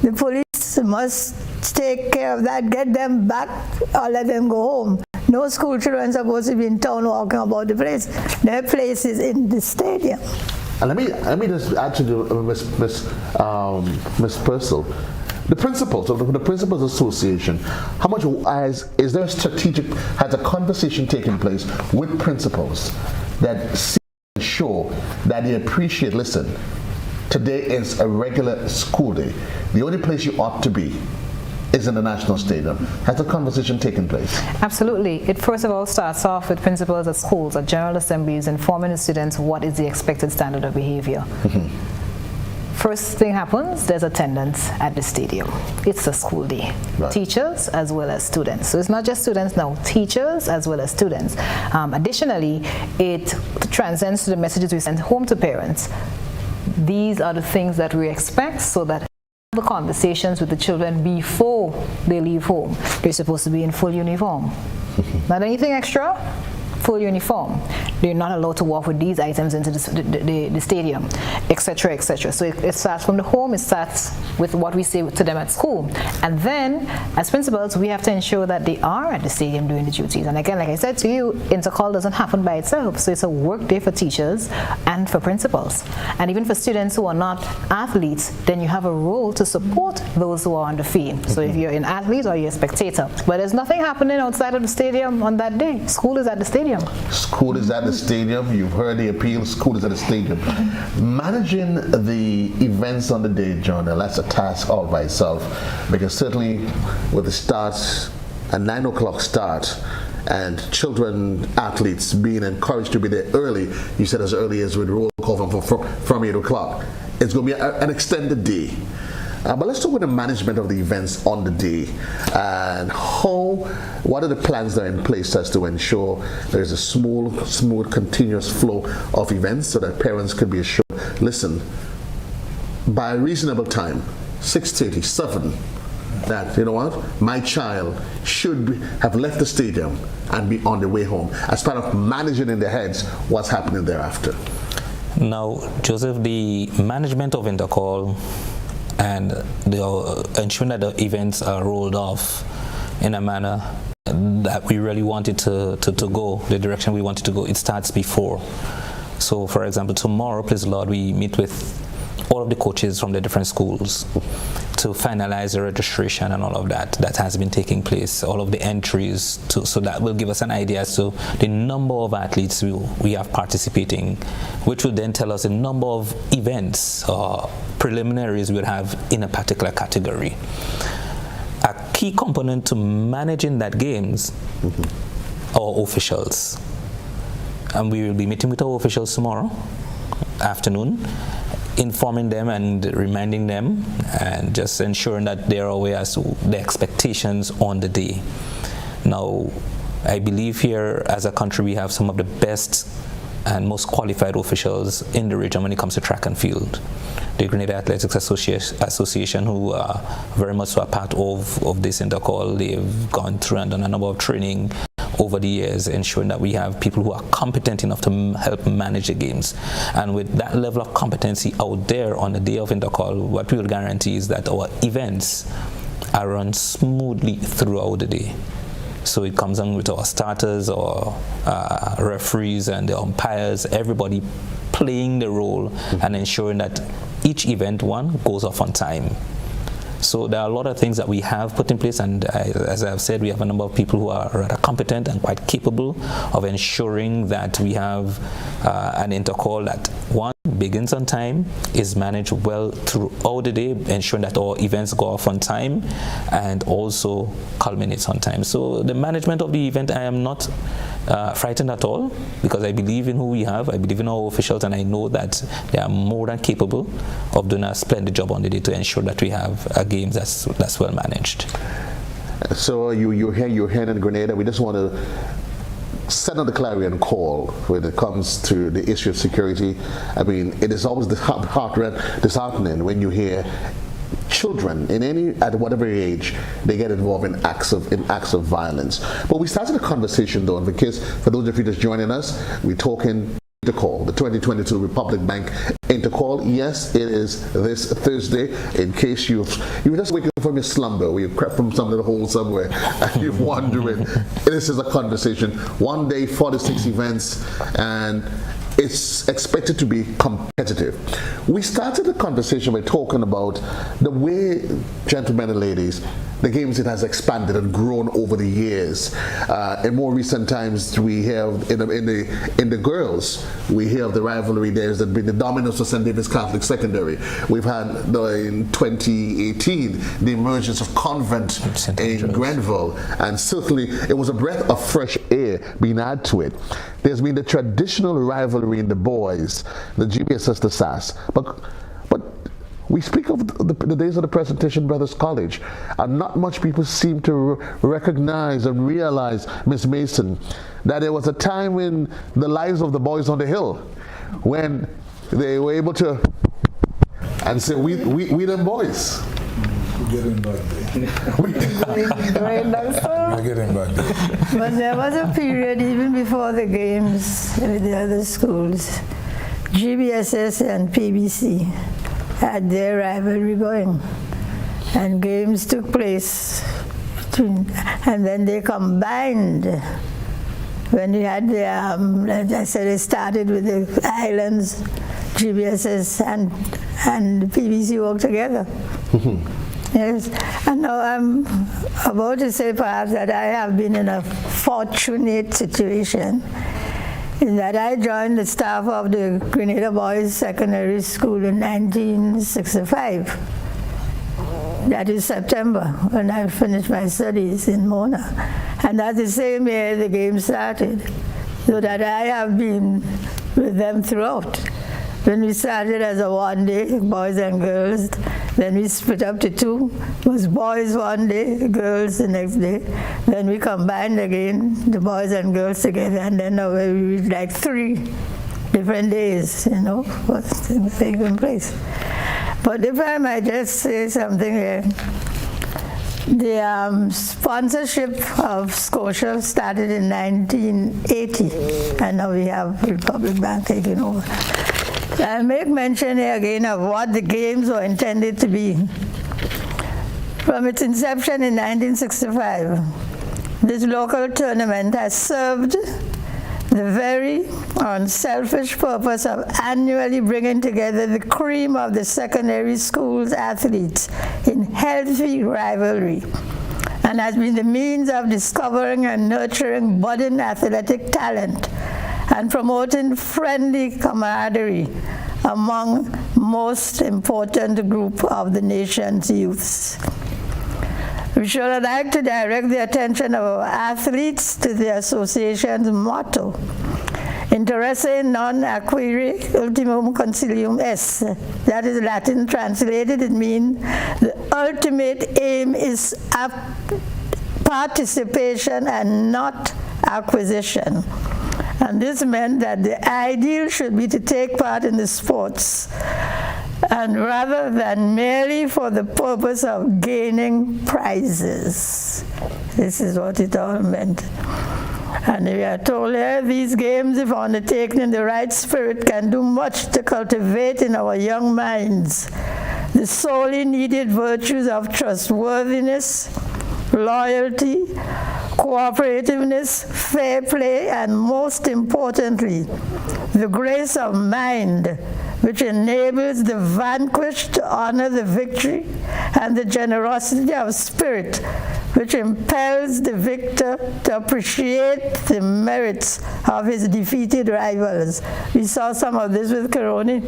The police must take care of that, get them back or let them go home. No school children are supposed to be in town walking about the place. Their place is in the stadium. And let me just add to Miss Purcell. The principals of the Principals Association, how much is there has a conversation taken place with principals that ensure that they appreciate, listen, today is a regular school day. The only place you ought to be is in the National Stadium. Has a conversation taken place? Absolutely. It first of all starts off with principals at schools, at general assemblies, informing the students what is the expected standard of behavior. First thing happens, there's attendance at the stadium. It's a school day. Right. Teachers as well as students. So it's not just students now, teachers as well as students. Additionally, it transcends to the messages we send home to parents. These are the things that we expect, so that the conversations with the children before they leave home. They're supposed to be in full uniform. Not anything extra, full uniform. They're not allowed to walk with these items into the stadium, etc., etc. So it starts from the home, it starts with what we say to them at school. And then, as principals, we have to ensure that they are at the stadium doing the duties. And again, like I said to you, Intercol doesn't happen by itself. So it's a work day for teachers and for principals. And even for students who are not athletes, then you have a role to support those who are on the field. So if you're an athlete or you're a spectator. But there's nothing happening outside of the stadium on that day. School is at the stadium. School is at the stadium. You've heard the appeal. School is at the stadium. Managing the events on the day, John, that's a task all by itself, because certainly with the start, a 9 o'clock start, and children, athletes being encouraged to be there early, you said as early as with roll call from 8 o'clock, it's going to be an extended day. But let's talk about the management of the events on the day, and what are the plans that are in place as to ensure there is a smooth, continuous flow of events, so that parents can be assured, listen, by a reasonable time, 6:30, 7, that, you know what, my child should have left the stadium and be on the way home, as part of managing in their heads what's happening thereafter. Now, Joseph, the management of Intercol and ensuring that the events are rolled off in a manner that we really wanted to go, the direction we wanted to go, it starts before. So, for example, tomorrow, please Lord, we meet with all of the coaches from the different schools to finalize the registration and all of that has been taking place, all of the entries, so that will give us an idea as to the number of athletes we have participating, which will then tell us the number of events or preliminaries we'll have in a particular category. A key component to managing that games are officials. And we will be meeting with our officials tomorrow afternoon, informing them and reminding them and just ensuring that they're aware as to the expectations on the day. Now, I believe here as a country we have some of the best and most qualified officials in the region when it comes to track and field. The Grenada Athletics Association, who are very much a part of this Intercol, they've gone through and done a number of training over the years, ensuring that we have people who are competent enough to help manage the games. And with that level of competency out there on the day of Intercol, what we will guarantee is that our events are run smoothly throughout the day. So it comes on with our starters, our referees and the umpires, everybody playing the role and ensuring that each event goes off on time. So there are a lot of things that we have put in place, and as I've said, we have a number of people who are rather competent and quite capable of ensuring that we have an Intercol that begins on time, is managed well throughout the day, ensuring that our events go off on time and also culminates on time. So the management of the event, I am not frightened at all, because I believe in who we have, I believe in our officials, and I know that they are more than capable of doing a splendid job on the day to ensure that we have a game that's well managed. So you're here in Grenada. We just want to set on the clarion call when it comes to the issue of security. I mean, it is always disheartening when you hear children at whatever age they get involved in acts of violence. But we started a conversation though, and for those of you just joining us, we're talking Intercol, the 2022 Republic Bank Intercol. Yes, it is this Thursday. In case you were just waking up from your slumber, or you crept from some little hole somewhere, and you're wondering, this is a conversation. One day, 46 events, and it's expected to be competitive. We started the conversation by talking about the way, gentlemen and ladies, the games, it has expanded and grown over the years. In more recent times, we have in the girls, we hear of the rivalry. There's been the dominance of St. David's Catholic Secondary. We've had in 2018 the emergence of Convent in Grenville, and certainly it was a breath of fresh air being added to it. There's been the traditional rivalry in the boys, the GBSS, the SAS, but we speak of the days of the Presentation Brothers College, and not much people seem to recognize and realize, Miss Mason, that there was a time in the lives of the boys on the hill when they were able to and say, we them boys. We're getting back there. We're getting back there. But there was a period even before the games with the other schools, GBSS and PBC had their rivalry going, and games took place and then they combined. When we had the, like I said, it started with the islands, GBSS and PBC worked together. Yes, and now I'm about to say perhaps that I have been in a fortunate situation in that I joined the staff of the Grenada Boys Secondary School in 1965. That is September, when I finished my studies in Mona. And that's the same year the game started, so that I have been with them throughout. When we started as a one-day, boys and girls, then we split up to two. It was boys one day, girls the next day. Then we combined again, the boys and girls together, and then we like 3 different days, what's taking place. But if I might just say something here, the sponsorship of Scotia started in 1980, and now we have Republic Bank taking over. I make mention here again of what the games were intended to be. From its inception in 1965, this local tournament has served the very unselfish purpose of annually bringing together the cream of the secondary school's athletes in healthy rivalry, and has been the means of discovering and nurturing budding athletic talent and promoting friendly camaraderie among most important group of the nation's youths. We should like to direct the attention of our athletes to the association's motto, Interesse non acquire ultimum consilium est. That is Latin translated. It means the ultimate aim is participation and not acquisition. And this meant that the ideal should be to take part in the sports, and rather than merely for the purpose of gaining prizes. This is what it all meant. And we are told here, these games, if undertaken in the right spirit, can do much to cultivate in our young minds the sorely needed virtues of trustworthiness, loyalty, cooperativeness, fair play, and most importantly, the grace of mind, which enables the vanquished to honor the victory, and the generosity of spirit, which impels the victor to appreciate the merits of his defeated rivals. We saw some of this with Kirani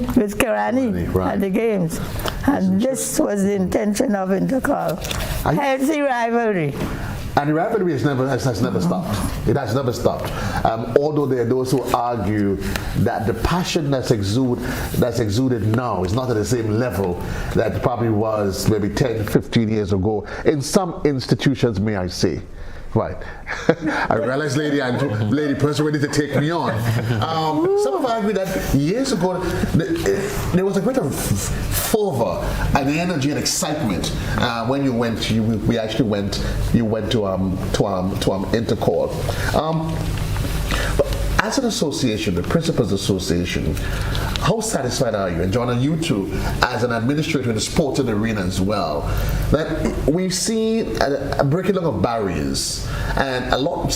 at the games. And this was the intention of Intercol. Healthy rivalry. And the rivalry has never stopped. It has never stopped. Although there are those who argue that the passion that's exuded now is not at the same level that it probably was maybe 10, 15 years ago. In some institutions, may I say. Right. I realize lady person ready to take me on. Some have argued that years ago there was a greater fervor and energy and excitement when you went to Intercol. As an association, the Principals Association, how satisfied are you? And John, and you too, as an administrator in the sporting arena as well, that we've seen a breaking down of barriers and a lot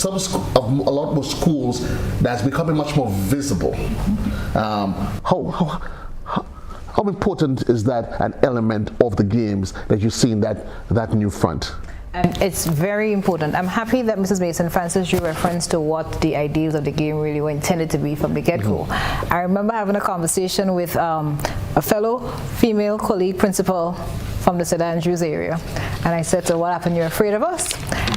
more schools that's becoming much more visible. How important is that an element of the games that you see in that new front? It's very important. I'm happy that Mrs. Mason Francis drew reference to what the ideals of the game really were intended to be from the get-go. I remember having a conversation with a fellow female colleague principal from the St. Andrews area, and I said to her, "What happened? You're afraid of us?"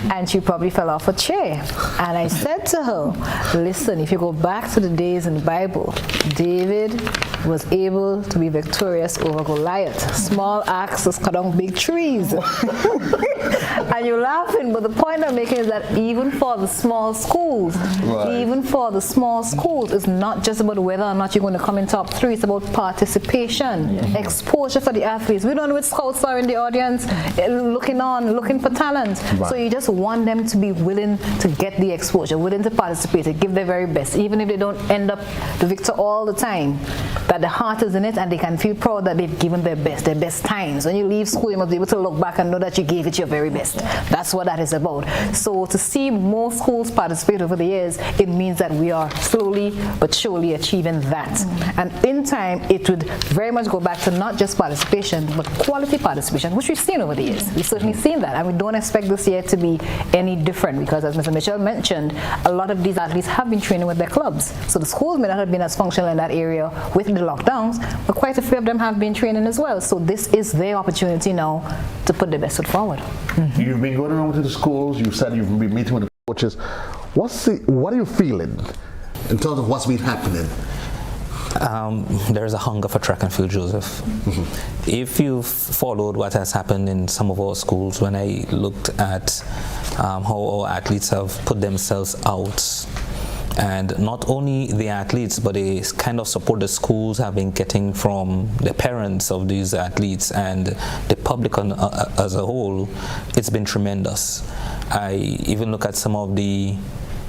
And she probably fell off a chair. And I said to her, "Listen, if you go back to the days in the Bible, David was able to be victorious over Goliath. Small axes cut down big trees." And you're laughing, but the point I'm making is that even for the small schools, it's not just about whether or not you're going to come in top 3. It's about participation, exposure for the athletes. We don't know which scouts are in the audience, looking for talent. So you just want them to be willing to get the exposure, willing to participate, to give their very best, even if they don't end up the victor all the time. That the heart is in it, and they can feel proud that they've given their best times. When you leave school, you must be able to look back and know that you gave it your very best. That's what that is about. So to see more schools participate over the years, it means that we are slowly but surely achieving that. And in time, it would very much go back to not just participation, but quality participation, which we've seen over the years. We've certainly seen that, and we don't expect this year to be any different, because as Mr. Mitchell mentioned, a lot of these athletes have been training with their clubs. So the schools may not have been as functional in that area with the lockdowns, but quite a few of them have been training as well. So this is their opportunity now to put their best foot forward. You've been going around to the schools, you said you've been meeting with the coaches. What are you feeling in terms of what's been happening? There's a hunger for track and field, Joseph. If you've followed what has happened in some of our schools, when I looked at how our athletes have put themselves out, and not only the athletes, but the kind of support the schools have been getting from the parents of these athletes and the public as a whole, it's been tremendous. I even look at some of the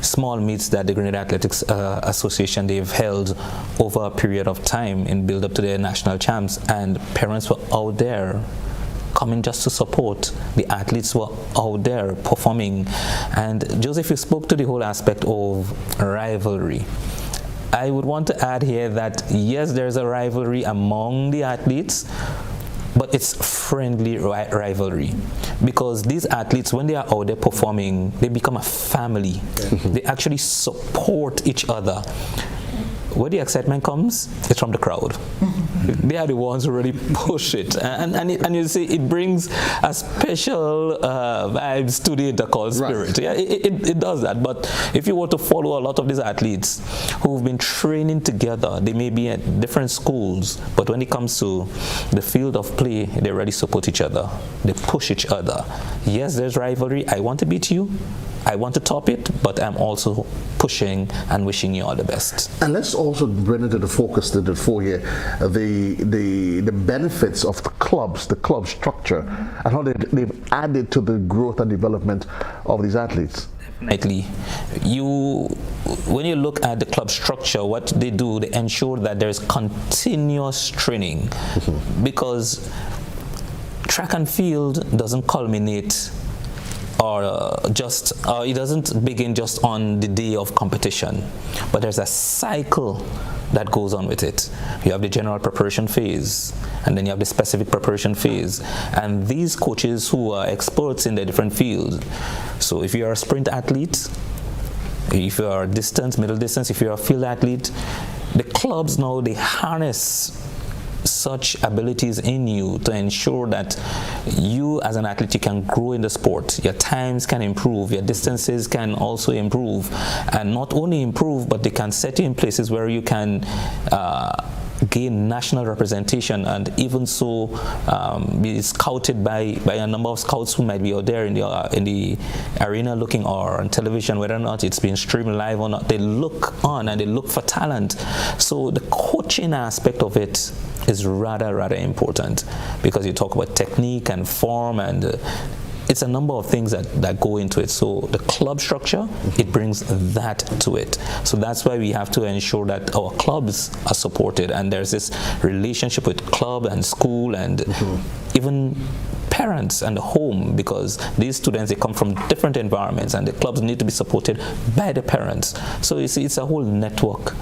small meets that the Grenada Athletics Association they've held over a period of time in build up to their national champs, and parents were out there coming just to support the athletes who are out there performing. And Joseph, you spoke to the whole aspect of rivalry. I would want to add here that yes, there's a rivalry among the athletes, but it's friendly rivalry, because these athletes, when they are out there performing, they become a family. They actually support each other. Where the excitement comes, it's from the crowd. They are the ones who really push it, and you see, it brings a special vibes to the Intercol spirit. Right. Yeah, it does that. But if you were to follow a lot of these athletes who've been training together, they may be at different schools, but when it comes to the field of play, they really support each other. They push each other. Yes, there's rivalry. I want to beat you. I want to top it, but I'm also pushing and wishing you all the best. And let's also bring into the focus to the fore here the benefits of the club structure, and how they've added to the growth and development of these athletes. Definitely. When you look at the club structure, what they do, they ensure that there's continuous training, because track and field doesn't culminate or it doesn't begin just on the day of competition, but there's a cycle that goes on with it. You have the general preparation phase, and then you have the specific preparation phase, and these coaches who are experts in their different fields. So if you are a sprint athlete, if you are distance, middle distance, if you're a field athlete, the clubs now, they harness such abilities in you to ensure that you as an athlete, you can grow in the sport. Your times can improve, your distances can also improve, and not only improve, but they can set you in places where you can gain national representation, and even so be scouted by a number of scouts who might be out there in the arena looking, or on television, whether or not it's being streamed live or not. They look on and they look for talent. So the coaching aspect of it is rather important, because you talk about technique and form, and it's a number of things that go into it. So the club structure, it brings that to it. So that's why we have to ensure that our clubs are supported, and there's this relationship with club and school and even parents and the home, because these students, they come from different environments, and the clubs need to be supported by the parents. So you see, it's a whole network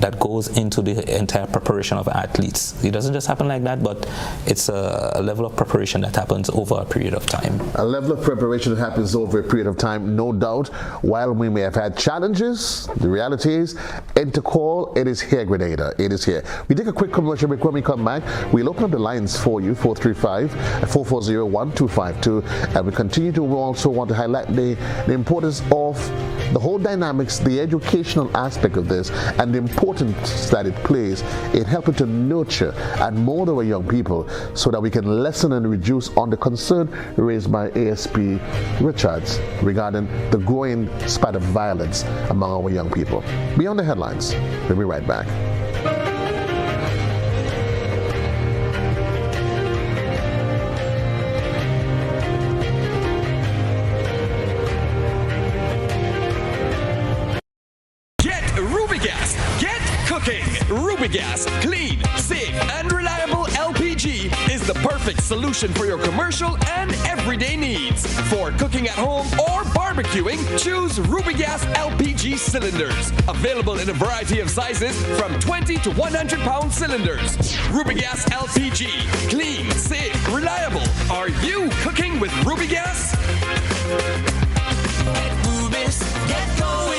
that goes into the entire preparation of athletes. It doesn't just happen like that, but it's a level of preparation that happens over a period of time. A level of preparation that happens over a period of time, no doubt. While we may have had challenges, the reality is, Intercol, it is here, Grenada. It is here. We take a quick commercial break. When we come back, we'll open up the lines for you, 435-440-1252, and we continue to also want to highlight the importance of the whole dynamics, the educational aspect of this, and the importance that it plays in helping to nurture and mold our young people, so that we can lessen and reduce on the concern raised by ASP Richards regarding the growing spat of violence among our young people. Beyond the headlines, we'll be right back. Rubigas, clean, safe, and reliable LPG is the perfect solution for your commercial and everyday needs. For cooking at home or barbecuing, choose Rubigas LPG cylinders. Available in a variety of sizes from 20 to 100 pound cylinders. Rubigas LPG, clean, safe, reliable. Are you cooking with Rubigas? Get Rubis, get going.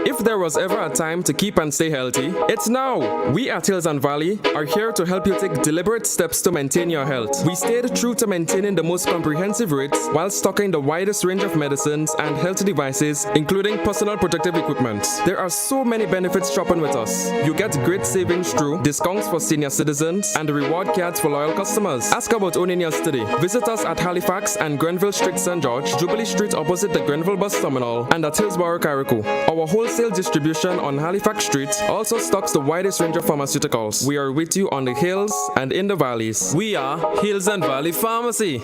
If there was ever a time to keep and stay healthy, it's now. We at Hills and Valley are here to help you take deliberate steps to maintain your health. We stayed true to maintaining the most comprehensive rates while stocking the widest range of medicines and health devices, including personal protective equipment. There are so many benefits shopping with us. You get great savings through discounts for senior citizens and reward cards for loyal customers. Ask about owning yours today. Visit us at Halifax and Grenville Street, St. George, Jubilee Street opposite the Grenville Bus Terminal, and at Hillsborough, Carrico. Our wholesale distribution on Halifax Street also stocks the widest range of pharmaceuticals. We are with you on the hills and in the valleys. We are Hills and Valley Pharmacy.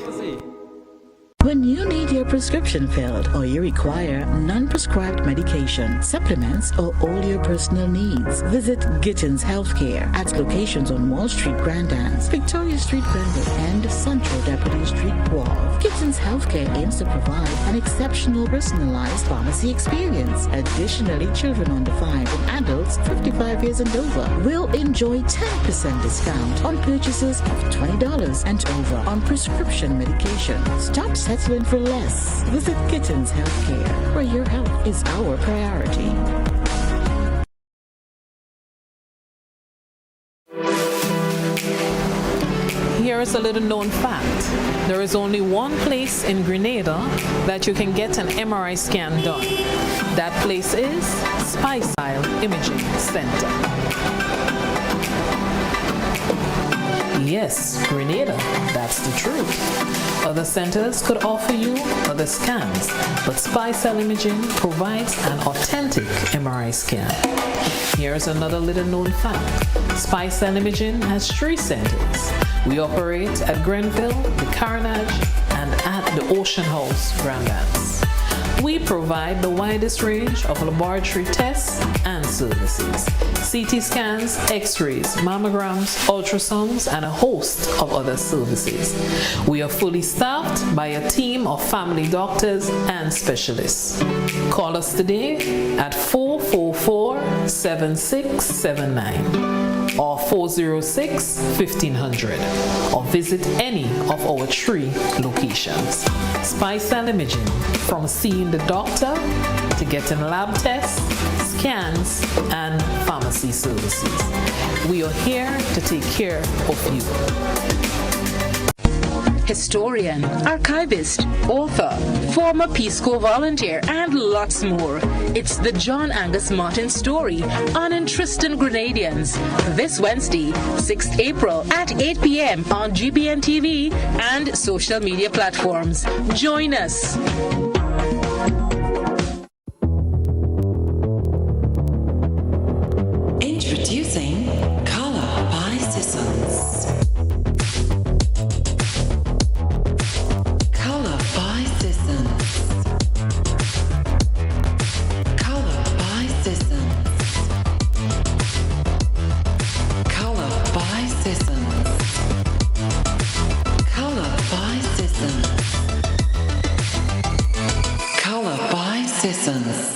When you need your prescription filled or you require non-prescribed medication, supplements, or all your personal needs, visit Gittins Healthcare at locations on Wall Street, Grandans, Victoria Street, Granville, and Central Deputy Street, Wharf. Gittins Healthcare aims to provide an exceptional personalized pharmacy experience. Additionally, children under 5 and adults 55 years and over will enjoy 10% discount on purchases of $20 and over on prescription medication. Stop settling for less. Visit Gittins Healthcare, where your health is our priority. Here is a little known fact. There is only one place in Grenada that you can get an MRI scan done. That place is Spicile Imaging Center. Yes, Grenada, that's the truth. Other centers could offer you other scans, but Spicile Imaging provides an authentic MRI scan. Here's another little known fact. Spicile Imaging has 3 centers. We operate at Grenville, the Carnage, and at the Ocean House, Grandans. We provide the widest range of laboratory tests and services. CT scans, x-rays, mammograms, ultrasounds, and a host of other services. We are fully staffed by a team of family doctors and specialists. Call us today at 444-7679 or 406-1500 or visit any of our 3 locations. Spicile Imaging, from seeing the doctor to getting lab tests, scans, and pharmacy services. We are here to take care of you. Historian, archivist, author, former Peace Corps volunteer, and lots more. It's the John Angus Martin story on Tristan Grenadians this Wednesday, 6th April at 8 p.m. on GBN TV and social media platforms. Join us. Introducing Color by Sissons. Color by Sissons. Color by Sissons. Color by Sissons. Color by Sissons. Color by Sissons.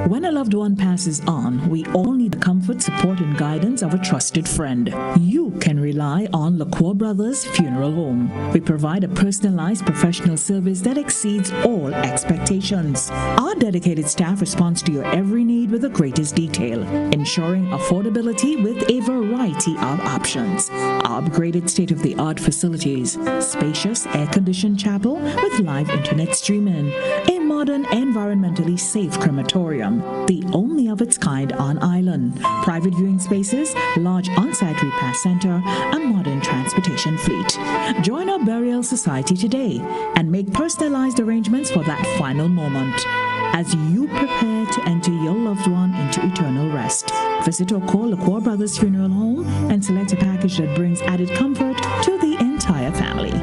When a loved one passes on, we all need the comfort, support, and guidance of a trusted friend. You can rely on LaCour Brothers Funeral Home. We provide a personalized professional service that exceeds all expectations. Our dedicated staff responds to your every need with the greatest detail, ensuring affordability with a variety of options. Our upgraded state-of-the-art facilities, spacious air-conditioned chapel with live internet streaming, a modern, environmentally safe crematorium, the only of its kind on island, private viewing spaces, large on-site repast center, a modern transportation fleet. Join our burial society today and make personalized arrangements for that final moment. As you prepare to enter your loved one into eternal rest, visit or call LaCour Brothers Funeral Home and select a package that brings added comfort to the entire family.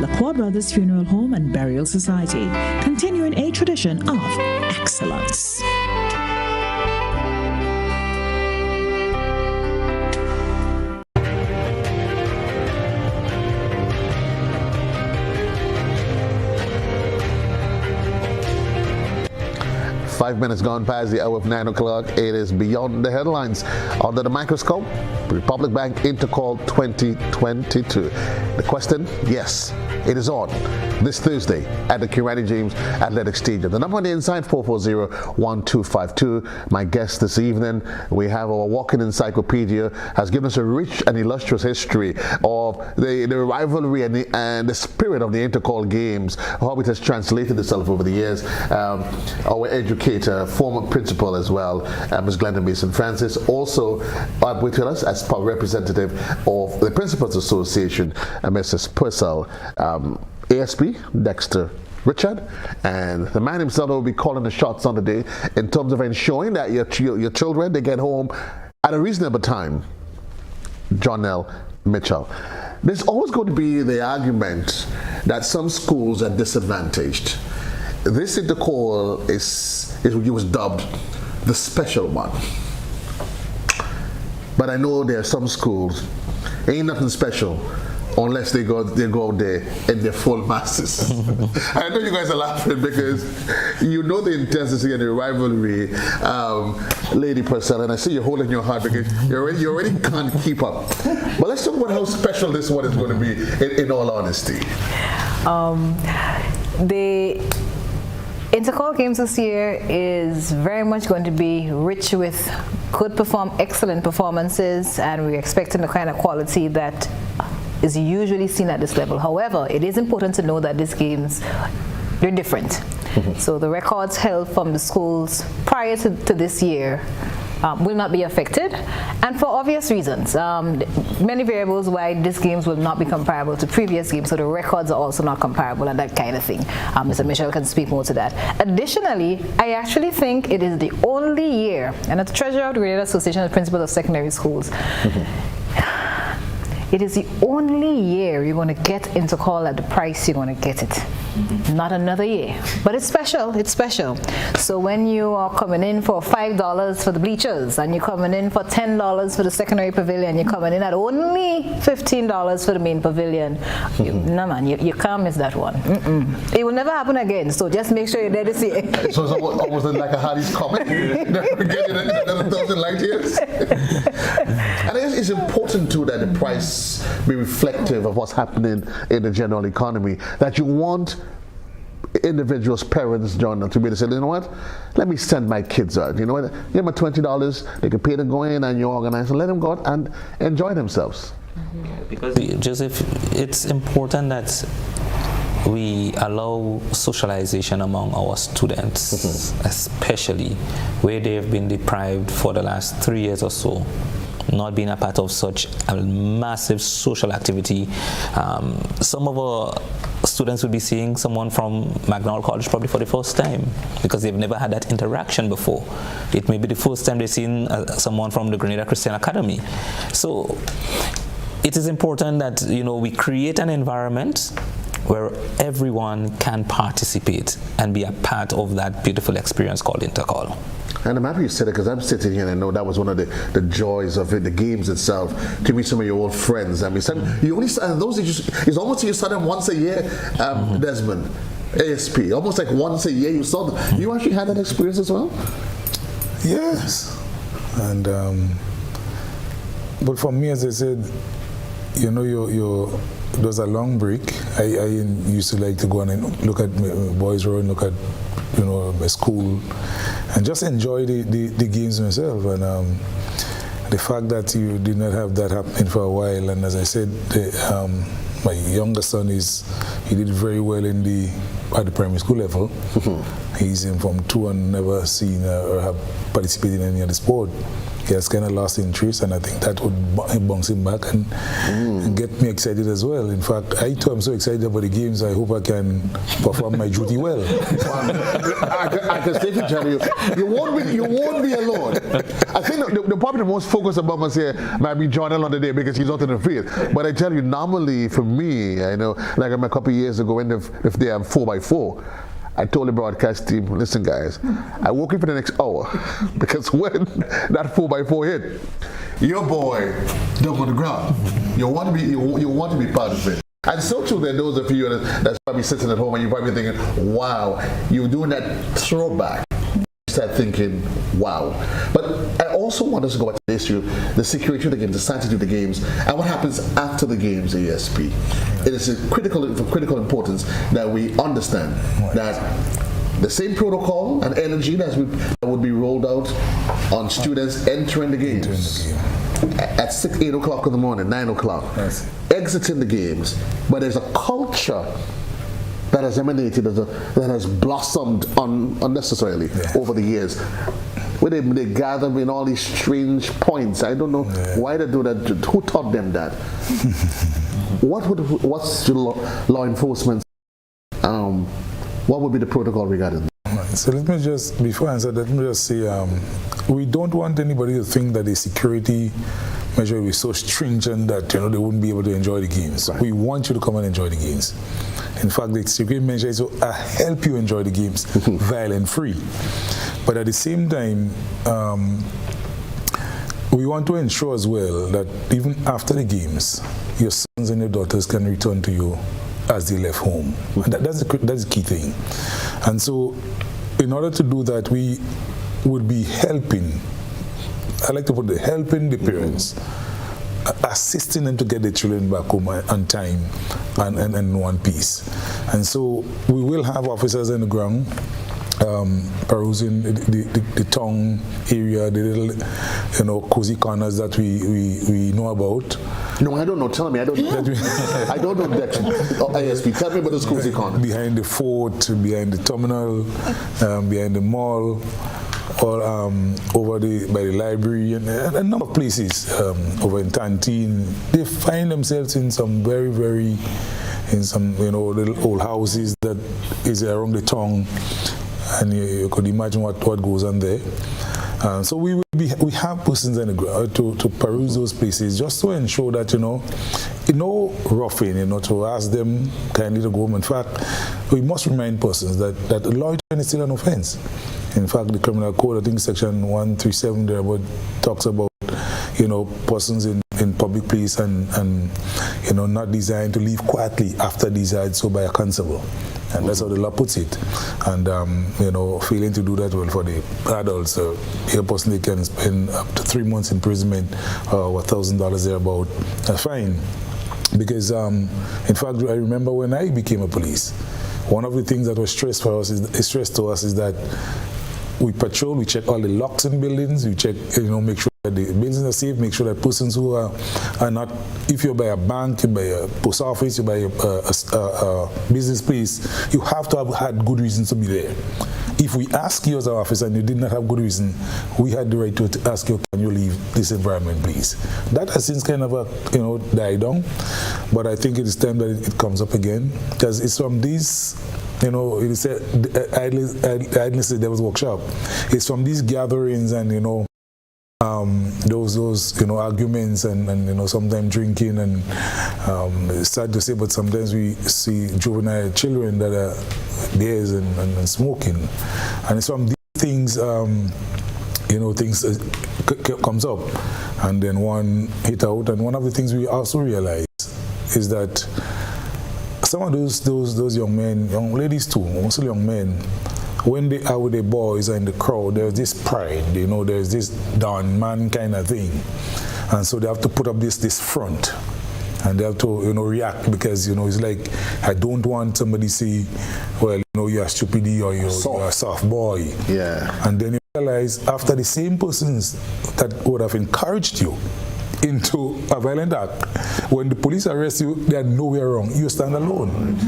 LaCour Brothers Funeral Home and Burial Society, continuing a tradition of excellence. 5 minutes gone past the hour of 9 o'clock. It is Beyond the Headlines. Under the microscope, Republic Bank Intercol 2022. The question, yes, it is on this Thursday at the Kirani James Athletic Stadium. The number on the inside, 440-1252. My guest this evening, we have our walking encyclopedia, has given us a rich and illustrious history of the rivalry and the spirit of the Intercol games, how it has translated itself over the years. Our educator, former principal as well, Ms. Glenda Mason Francis, also with us as representative of the Principals Association, Mrs. Purcell, ASP Dexter Richard, and the man himself will be calling the shots on the day in terms of ensuring that your children, they get home at a reasonable time, John L. Mitchell. there's always going to be the argument that some schools are disadvantaged. This Intercol it was dubbed the special one. But I know there are some schools, ain't nothing special unless they go out there in their full masses. I know you guys are laughing because you know the intensity and the rivalry, Lady Purcell, and I see you holding your heart because you already can't keep up. But let's talk about how special this one is going to be in all honesty. The Intercol Games this year is very much going to be rich with excellent performances, and we're expecting the kind of quality that is usually seen at this level. However, it is important to know that these games, they're different. So the records held from the schools prior to this year will not be affected, and for obvious reasons. Many variables why these games will not be comparable to previous games, so the records are also not comparable and that kind of thing. Mr. Michel can speak more to that. Additionally, I actually think it is the only year, and as treasurer of the Grenada Association of Principals of Secondary Schools, it is the only year you're going to get Intercol at the price you're going to get it. Not another year. But it's special. It's special. So when you are coming in for $5 for the bleachers, and you're coming in for $10 for the secondary pavilion, you're coming in at only $15 for the main pavilion, no man, you can't miss that one. It will never happen again. So just make sure you're there to see it. So it's almost like a Hardy's comment. Never get it another 1,000 light years. And it's important too that the price be reflective of what's happening in the general economy, that you want individuals, parents, John, to be able to say, you know what, let me send my kids out. You know what, give them $20, they can pay to go in, and you organize and let them go out and enjoy themselves. Because, Joseph, it's important that we allow socialization among our students, especially where they have been deprived for the last 3 years or so, not being a part of such a massive social activity. Some of our students will be seeing someone from McDonald College probably for the first time because they've never had that interaction before. It may be the first time they've seen someone from the Grenada Christian Academy. So it is important that we create an environment where everyone can participate and be a part of that beautiful experience called Intercol. And I'm happy you said it because I'm sitting here and I know that was one of the joys of it, the games itself, to meet some of your old friends. I mean, you only start those. It's almost like you start them once a year, Desmond, ASP. Almost like once a year you saw them. You actually had that experience as well? Yes. And but for me, as I said, there's a long break. I used to like to go and look at Boys Road, look at my school, and just enjoy the games myself. And the fact that you did not have that happening for a while, and as I said, my younger son he did very well at the primary school level. He's in Form 2 and never seen or have participated in any other sport. He has kind of lost interest, and I think that would bounce him back and get me excited as well. In fact, I too am so excited about the games. I hope I can perform my duty well. I can safely tell you, you won't be alone. I think the probably the most focused about us here might be John L on the day because he's out in the field. But I tell you, normally for me, I know, like a couple of years ago, if they have 4x4. I told the broadcast team, listen guys, I woke up for the next hour because when that 4x4 hit, your boy jumped on the ground. You want to be part of it. And so too, there are those of you that's probably sitting at home and you're probably thinking, wow, you're doing that throwback. Start thinking, wow. But I also want us to go back to the issue, the security of the games, the sanctity of the games, and what happens after the games, ASP. It is of critical importance that we understand that the same protocol and energy that would be rolled out on students entering the games at 6, 8 o'clock in the morning, 9 o'clock, exiting the games, but there's a culture that has emanated, that has blossomed unnecessarily over the years. Where they gather in all these strange points. I don't know why they do that. Who taught them that? What's the law enforcement? What would be the protocol regarding that? So let me just, before I answer that, let me just say, we don't want anybody to think that the security measure will be so stringent that they wouldn't be able to enjoy the games. Right. We want you to come and enjoy the games. In fact, the security measure is to help you enjoy the games violent-free. But at the same time, we want to ensure as well that even after the games, your sons and your daughters can return to you as they left home. And that's the key thing. And so, in order to do that, we would be helping, I like to put it, helping the parents, assisting them to get their children back home on time and in one piece. And so we will have officers on the ground perusing the town area, the little cozy corners that we know about. No, I don't know. Tell me. I don't know. I don't know that. ISP, tell me about those cozy corners. Behind the fort, behind the terminal, behind the mall, or over by the library, and a number of places over in Tantine. They find themselves in some very in some little old houses that is around the town, and you could imagine what goes on there. So we have persons on the ground to peruse those places just to ensure that no roughing, to ask them kindly to go home. In fact, we must remind persons that loitering is still an offense. In fact, the criminal code, I think section 137 there talks about persons in public place and not designed to leave quietly after desired so by a constable. And that's how the law puts it. And failing to do that, well, for the adults, a person they can spend up to 3 months imprisonment or $1,000 thereabout, a fine. Because in fact, I remember when I became a police, one of the things that was stressed to us is that we patrol, we check all the locks in buildings, we check, make sure that the buildings are safe, make sure that persons who are not, if you're by a bank, you're by a post office, you're by a business place, you have to have had good reasons to be there. If we ask you as an officer and you did not have good reason, we had the right to ask you, can you leave this environment, please? That has since kind of died down, but I think it is time that it comes up again, because it's from these, it said idleness is the devil's workshop. It's from these gatherings and those arguments and sometimes drinking and it's sad to say, but sometimes we see juvenile children that are beers and smoking, and it's from these things things comes up, and then one hit out. And one of the things we also realize is that some of those young men, young ladies too, mostly young men, when they are with the boys and the crowd, there's this pride, there's this down man kind of thing. And so they have to put up this front. And they have to, react because, it's like, I don't want somebody to say, well, you're a stupidity or you're a soft boy. Yeah. And then you realize after the same persons that would have encouraged you into a violent act, when the police arrest you, they are nowhere wrong. You stand alone.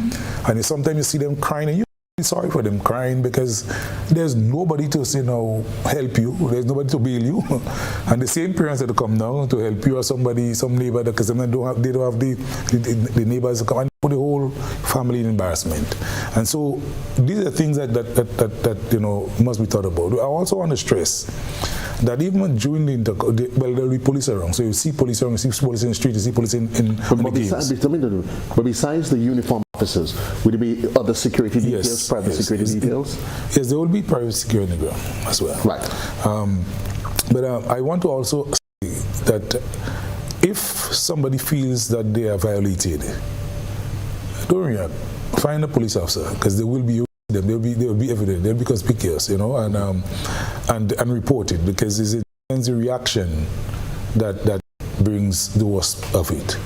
And sometimes you see them crying and you sorry for them crying because there's nobody to help you, there's nobody to bail you, and the same parents that come down to help you or some neighbor, because they don't have the neighbors to come and put the whole family in embarrassment. And so these are things that must be thought about. I also want to stress that even during the Intercol, there'll be police around. So you see police around, you see police in the street, you see police in the games. But besides the uniform officers, will there be other security details, private security details? Yes, there will be private security on the ground as well. Right. But I want to also say that if somebody feels that they are violated, don't react. Find a police officer, because they will be them. They will be evident. They'll be conspicuous, and report it, because it's a reaction that brings the worst of it.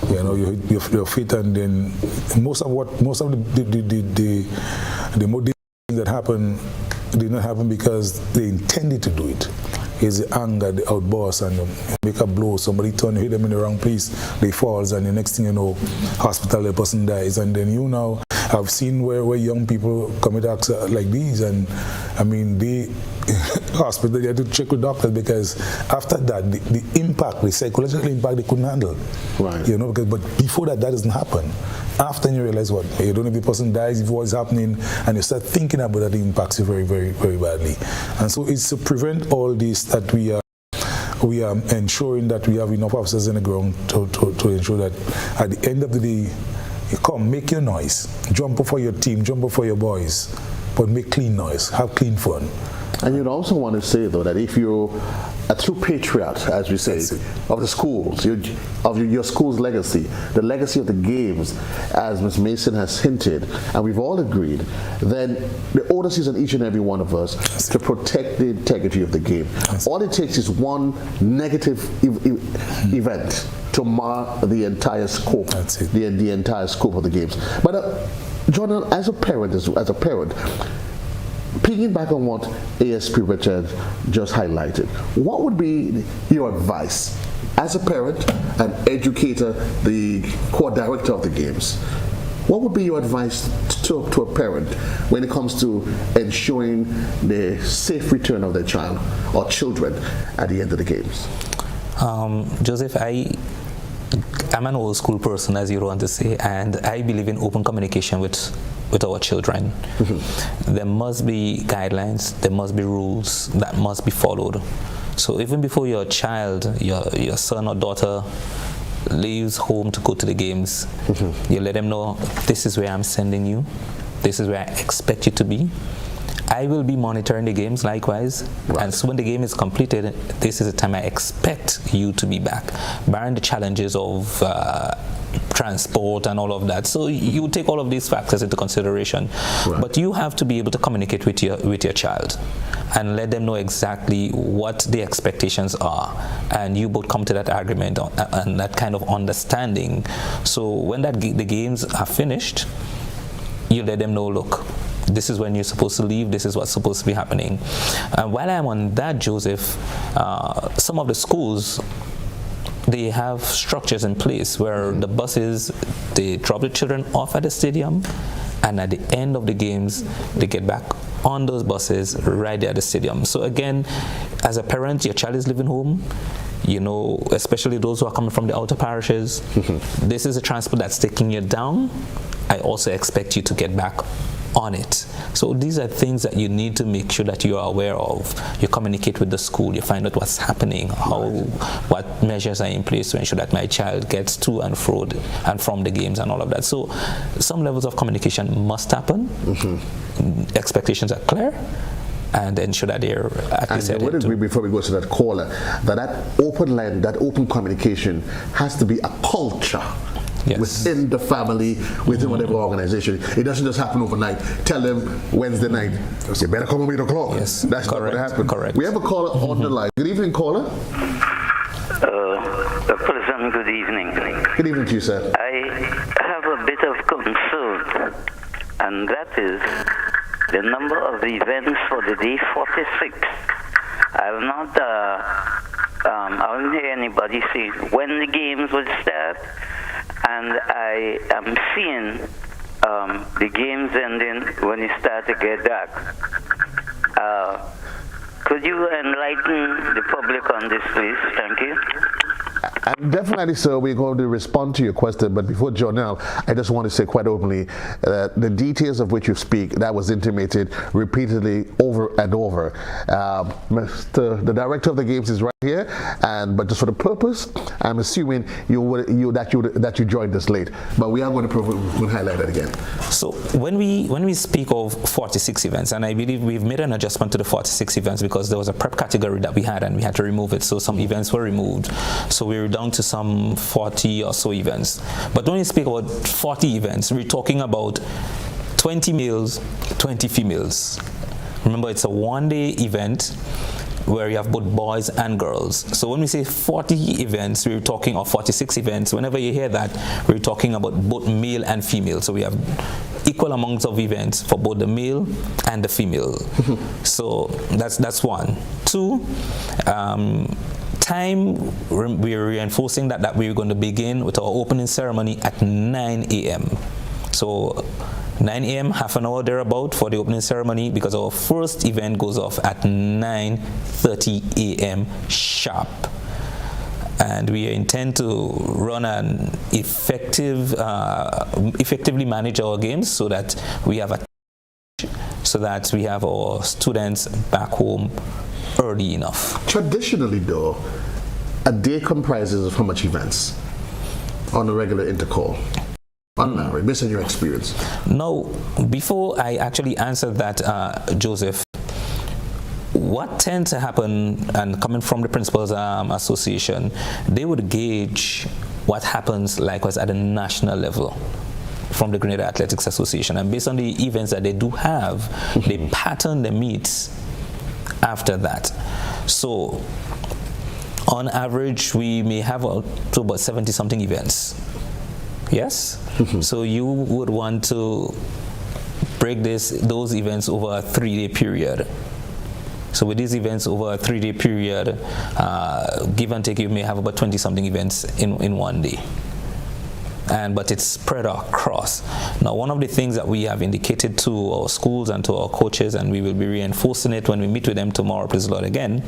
You hit your feet, and then most of the more things that happen did not happen because they intended to do it. It's the anger, the outburst, and make a blow. Somebody hit them in the wrong place, they falls, and the next thing you know, hospital, the person dies, and then I've seen where young people commit acts like these, and I mean, hospital, they had to check with doctors, because after that, the impact, the psychological impact, they couldn't handle. Right. But before that doesn't happen. After you realize you don't know if the person dies, if what's happening, and you start thinking about that, it impacts you very, very, very badly. And so it's to prevent all this that we are we are ensuring that we have enough officers in the ground to ensure that at the end of the day, you come, make your noise, jump up for your team, jump up for your boys, but make clean noise, have clean fun. And you'd also want to say, though, that if you're a true patriot, as we say, of the schools, your school's legacy, the legacy of the games, as Ms. Mason has hinted, and we've all agreed, then the onus is on each and every one of us to protect the integrity of the game. All it takes is one negative event to mar the entire scope, the entire scope of the games. But Jordan, as a parent, picking back on what ASP Richard just highlighted, what would be your advice as a parent, an educator, the core director of the games? What would be your advice to a parent when it comes to ensuring the safe return of their child or children at the end of the games? Joseph, I'm an old school person, as you want to say, and I believe in open communication with our children. There must be guidelines, there must be rules that must be followed. So even before your child, your son or daughter leaves home to go to the games, you let them know, this is where I'm sending you, this is where I expect you to be. I will be monitoring the games likewise, and so when the game is completed, this is the time I expect you to be back, barring the challenges of transport and all of that. So you take all of these factors into consideration, but you have to be able to communicate with your child and let them know exactly what the expectations are, and you both come to that agreement and that kind of understanding. So when the games are finished, you let them know, look, this is when you're supposed to leave, this is what's supposed to be happening. And while I'm on that, Joseph, some of the schools, they have structures in place where the buses, they drop the children off at the stadium, and at the end of the games, they get back on those buses right there at the stadium. So again, as a parent, your child is living home, you know, especially those who are coming from the outer parishes, this is a transport that's taking you down. I also expect you to get back on it. So these are things that you need to make sure that you are aware of. You communicate with the school, you find out what's happening, what measures are in place to ensure that my child gets to and fro and from the games and all of that. So some levels of communication must happen. Expectations are clear, and ensure that they're at least. And would agree, before we go to that caller, that open line, that open communication has to be a culture. Within the family, within whatever organization. It doesn't just happen overnight. Tell them Wednesday night, you better come at 8 o'clock. That's not going to happen. Correct. We have a caller on the line. Good evening, caller. Pleasant good evening. Good evening to you, sir. I have a bit of concern, and that is the number of events for the day 46. I've not, I didn't hear anybody say when the games would start. And I am seeing the games ending when you start to get dark. Could you enlighten the public on this, please? Thank you. Definitely, sir. We're going to respond to your question, but before Jonelle, I just want to say quite openly that the details of which you speak, that was intimated repeatedly over and over. The director of the games is right here, but just for the purpose, I'm assuming that you joined us late, but we are going to highlight that again. So when we speak of 46 events, and I believe we've made an adjustment to the 46 events because there was a prep category that we had and we had to remove it, so some events were removed. So we're down to some 40 or so events. But when we speak about 40 events, we're talking about 20 males, 20 females. Remember, it's a one-day event where you have both boys and girls. So when we say 40 events, we're talking of 46 events. Whenever you hear that, we're talking about both male and female. So we have equal amounts of events for both the male and the female. So that's one. Two, time, we're reinforcing that we're going to begin with our opening ceremony at 9 a.m. So 9 a.m., half an hour thereabout for the opening ceremony, because our first event goes off at 9:30 a.m. sharp. And we intend to run an effectively manage our games so that we have our students back home early enough. Traditionally, though, a day comprises of how much events on a regular Intercol? On average, based on your experience. No, before I actually answer that, Joseph, what tends to happen, and coming from the Principals Association, they would gauge what happens likewise at the national level from the Grenada Athletics Association, and based on the events that they do have, they pattern the meets after that. So on average, we may have to about 70 something events. Yes? So you would want to break those events over a 3-day period. So with these events over a 3-day period, give and take, you may have about 20 something events in one day. But it's spread across. Now, one of the things that we have indicated to our schools and to our coaches, and we will be reinforcing it when we meet with them tomorrow, please Lord, again,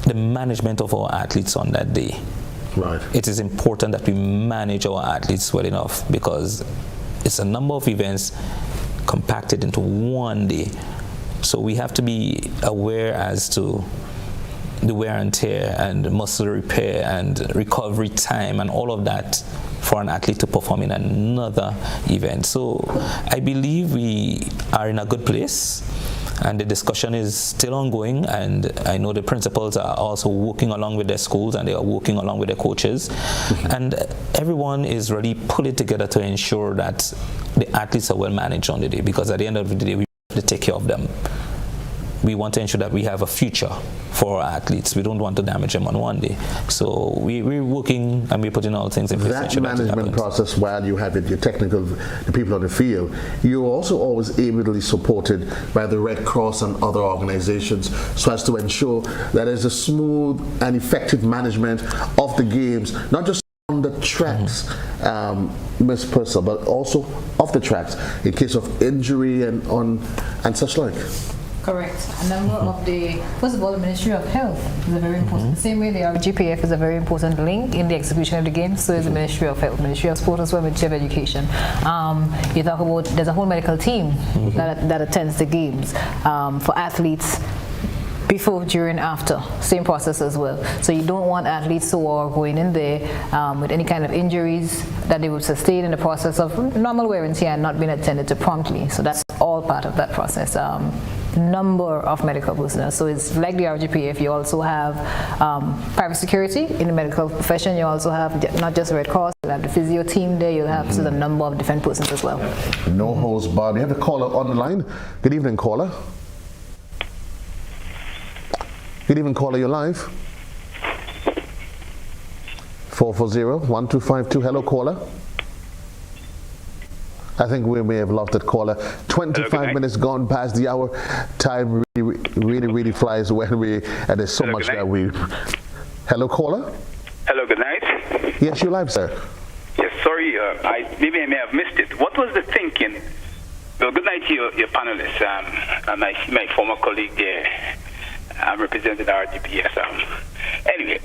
the management of our athletes on that day. Right. It is important that we manage our athletes well enough, because it's a number of events compacted into one day. So we have to be aware as to the wear and tear and muscle repair and recovery time and all of that for an athlete to perform in another event. So I believe we are in a good place, and the discussion is still ongoing, and I know the principals are also working along with their schools, and they are working along with their coaches, and everyone is really pulling together to ensure that the athletes are well managed on the day, because at the end of the day, we have to take care of them. We want to ensure that we have a future for our athletes. We don't want to damage them on one day. So we're working and we're putting all things in place. That management process, while you have your technical, the people on the field, you're also always ably supported by the Red Cross and other organizations, so as to ensure that there's a smooth and effective management of the games, not just on the tracks, Ms. Purcell, but also off the tracks in case of injury and such like. Correct. A number of first of all, the Ministry of Health is a very important, the same way the RGPF is a very important link in the execution of the games, so is the Ministry of Health, Ministry of Sport as well, Ministry of Education. You talk about, there's a whole medical team that attends the games for athletes before, during, after, same process as well. So you don't want athletes who are going in there with any kind of injuries that they would sustain in the process of normal wear and tear and not being attended to promptly. So that's all part of that process. Number of medical personnel. So it's like the RGPF, you also have private security in the medical profession. You also have not just Red Cross, you have the physio team there, you have a number of different persons as well. No holds barred. We have a caller on the line. Good evening, caller. Good evening, caller, you're live. 440-1252. Hello, caller. I think we may have lost that caller. 25 minutes gone past the hour. Time really flies when and there's so much that we... Hello, caller? Hello, good night. Yes, you're live, sir. Yes, sorry, maybe I may have missed it. What was the thinking? Well, good night to your panelists. And I see my former colleague there. I'm representing RGPS. Anyway,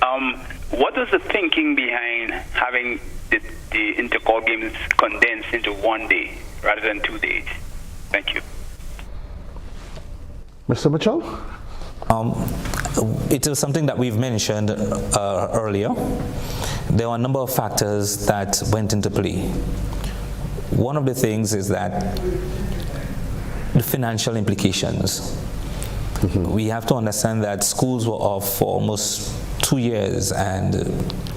what was the thinking behind having the Intercol games condensed into one day rather than 2 days? Thank you. Mr. Mitchell? It is something that we've mentioned earlier. There are a number of factors that went into play. One of the things is that the financial implications. We have to understand that schools were off for almost 2 years, and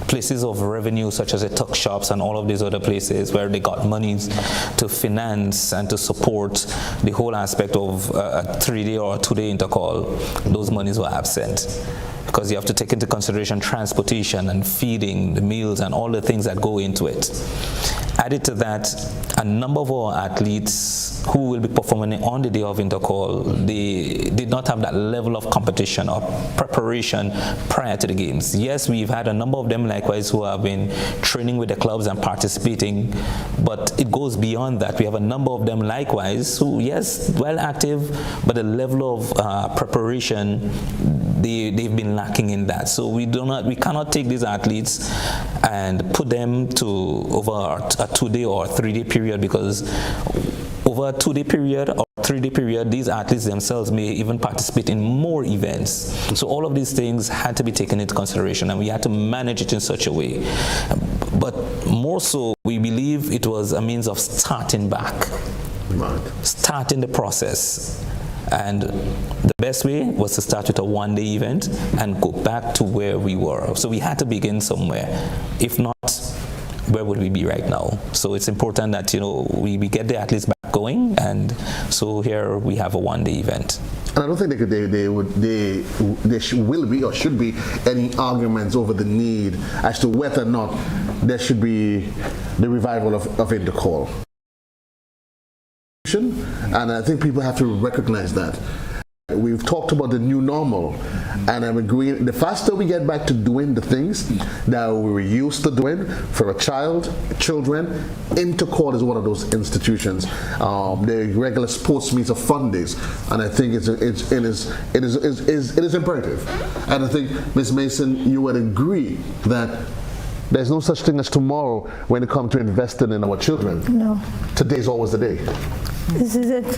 places of revenue such as the tuck shops and all of these other places where they got monies to finance and to support the whole aspect of a 3-day or a 2-day Intercol, those monies were absent. Because you have to take into consideration transportation and feeding, the meals and all the things that go into it. Added to that, a number of our athletes who will be performing on the day of Intercol, they did not have that level of competition or preparation prior to the games. Yes, we've had a number of them likewise who have been training with the clubs and participating, but it goes beyond that. We have a number of them likewise who, yes, well active, but the level of preparation, they've been lacking in that. So we cannot take these athletes and put them to over a 2-day or 3-day period, because over a 2-day period or 3-day period, these athletes themselves may even participate in more events. So all of these things had to be taken into consideration, and we had to manage it in such a way. But more so, we believe it was a means of starting back, starting the process. And the best way was to start with a 1-day event and go back to where we were. So we had to begin somewhere. If not, where would we be right now? So it's important that, you know, we get the athletes back going, and so here we have a 1-day event. And I don't think there will be or should be any arguments over the need as to whether or not there should be the revival of Intercol. And I think people have to recognize that. We've talked about the new normal, and I'm agreeing, the faster we get back to doing the things that we were used to doing for a children, Intercol is one of those institutions. The regular sports meets are fun days, and I think it is imperative. And I think, Ms. Mason, you would agree that there's no such thing as tomorrow when it comes to investing in our children. No. Today's always the day. This is it.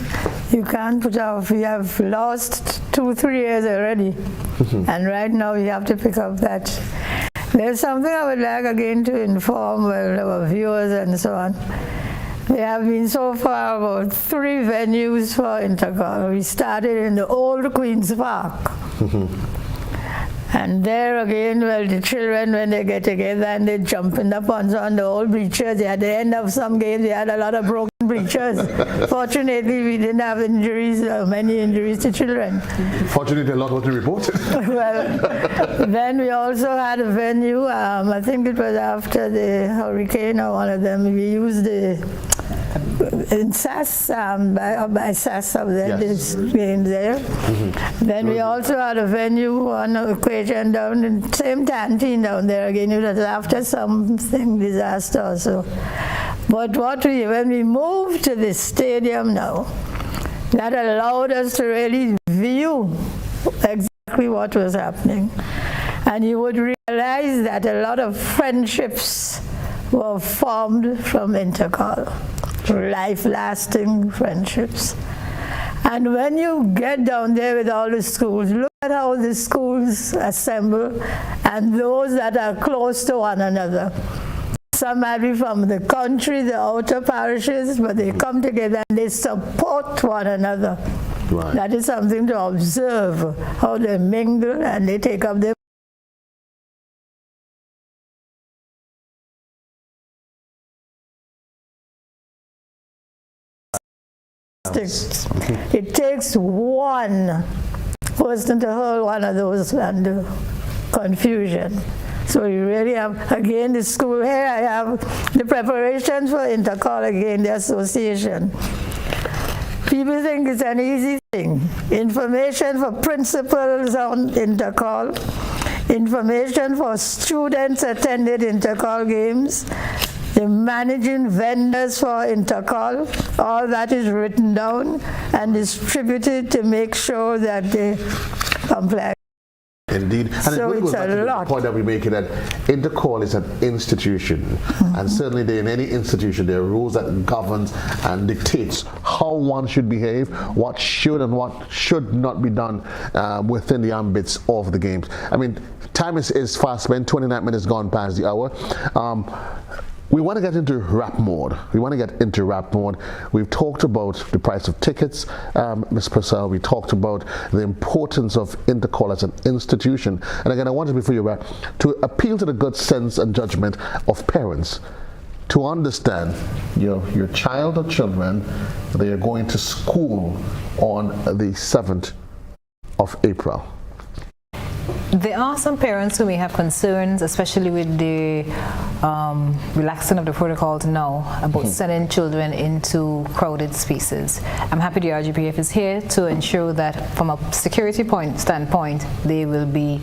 You can't put off. We have lost 2-3 years already. And right now we have to pick up that. There's something I would like again to inform our viewers and so on. There have been so far about 3 venues for Intercol. We started in the old Queen's Park. And there again, well, the children, when they get together and they jump in the ponds on the old bleachers, at the end of some games, they had a lot of broken bleachers. Fortunately, we didn't have injuries, many injuries to children. Fortunately, a lot was reported. Well, then we also had a venue, I think it was after the hurricane or one of them, we used the in SAS, by SAS of this game there. Then we also had a venue on Equation down in the same canteen down there again. It was after something disaster also. But when we moved to this stadium now, that allowed us to really view exactly what was happening. And you would realize that a lot of friendships were formed from Intercol. Life-lasting friendships. And when you get down there with all the schools, look at how the schools assemble and those that are close to one another. Some might be from the country, the outer parishes, but they come together and they support one another. Right. That is something to observe, how they mingle and they take up their It takes one person to hold one of those under confusion. So you really have, again, the school here, I have the preparations for Intercol, again, the association. People think it's an easy thing. Information for principals on Intercol, information for students attended Intercol games, the managing vendors for Intercol, all that is written down and distributed to make sure that they comply. Indeed. And so it really goes back to the point that we make that Intercol is an institution. And certainly in any institution there are rules that governs and dictates how one should behave, what should and what should not be done within the ambits of the games. I mean, time is fast spent, 29 minutes gone past the hour. We want to get into wrap mode. We've talked about the price of tickets, Ms. Purcell. We talked about the importance of Intercol as an institution. And again, I wanted, before you wrap, to appeal to the good sense and judgment of parents to understand your child or children, they are going to school on the 7th of April. There are some parents who may have concerns, especially with the relaxing of the protocols now, about sending children into crowded spaces. I'm happy the RGPF is here to ensure that from a security standpoint, they will be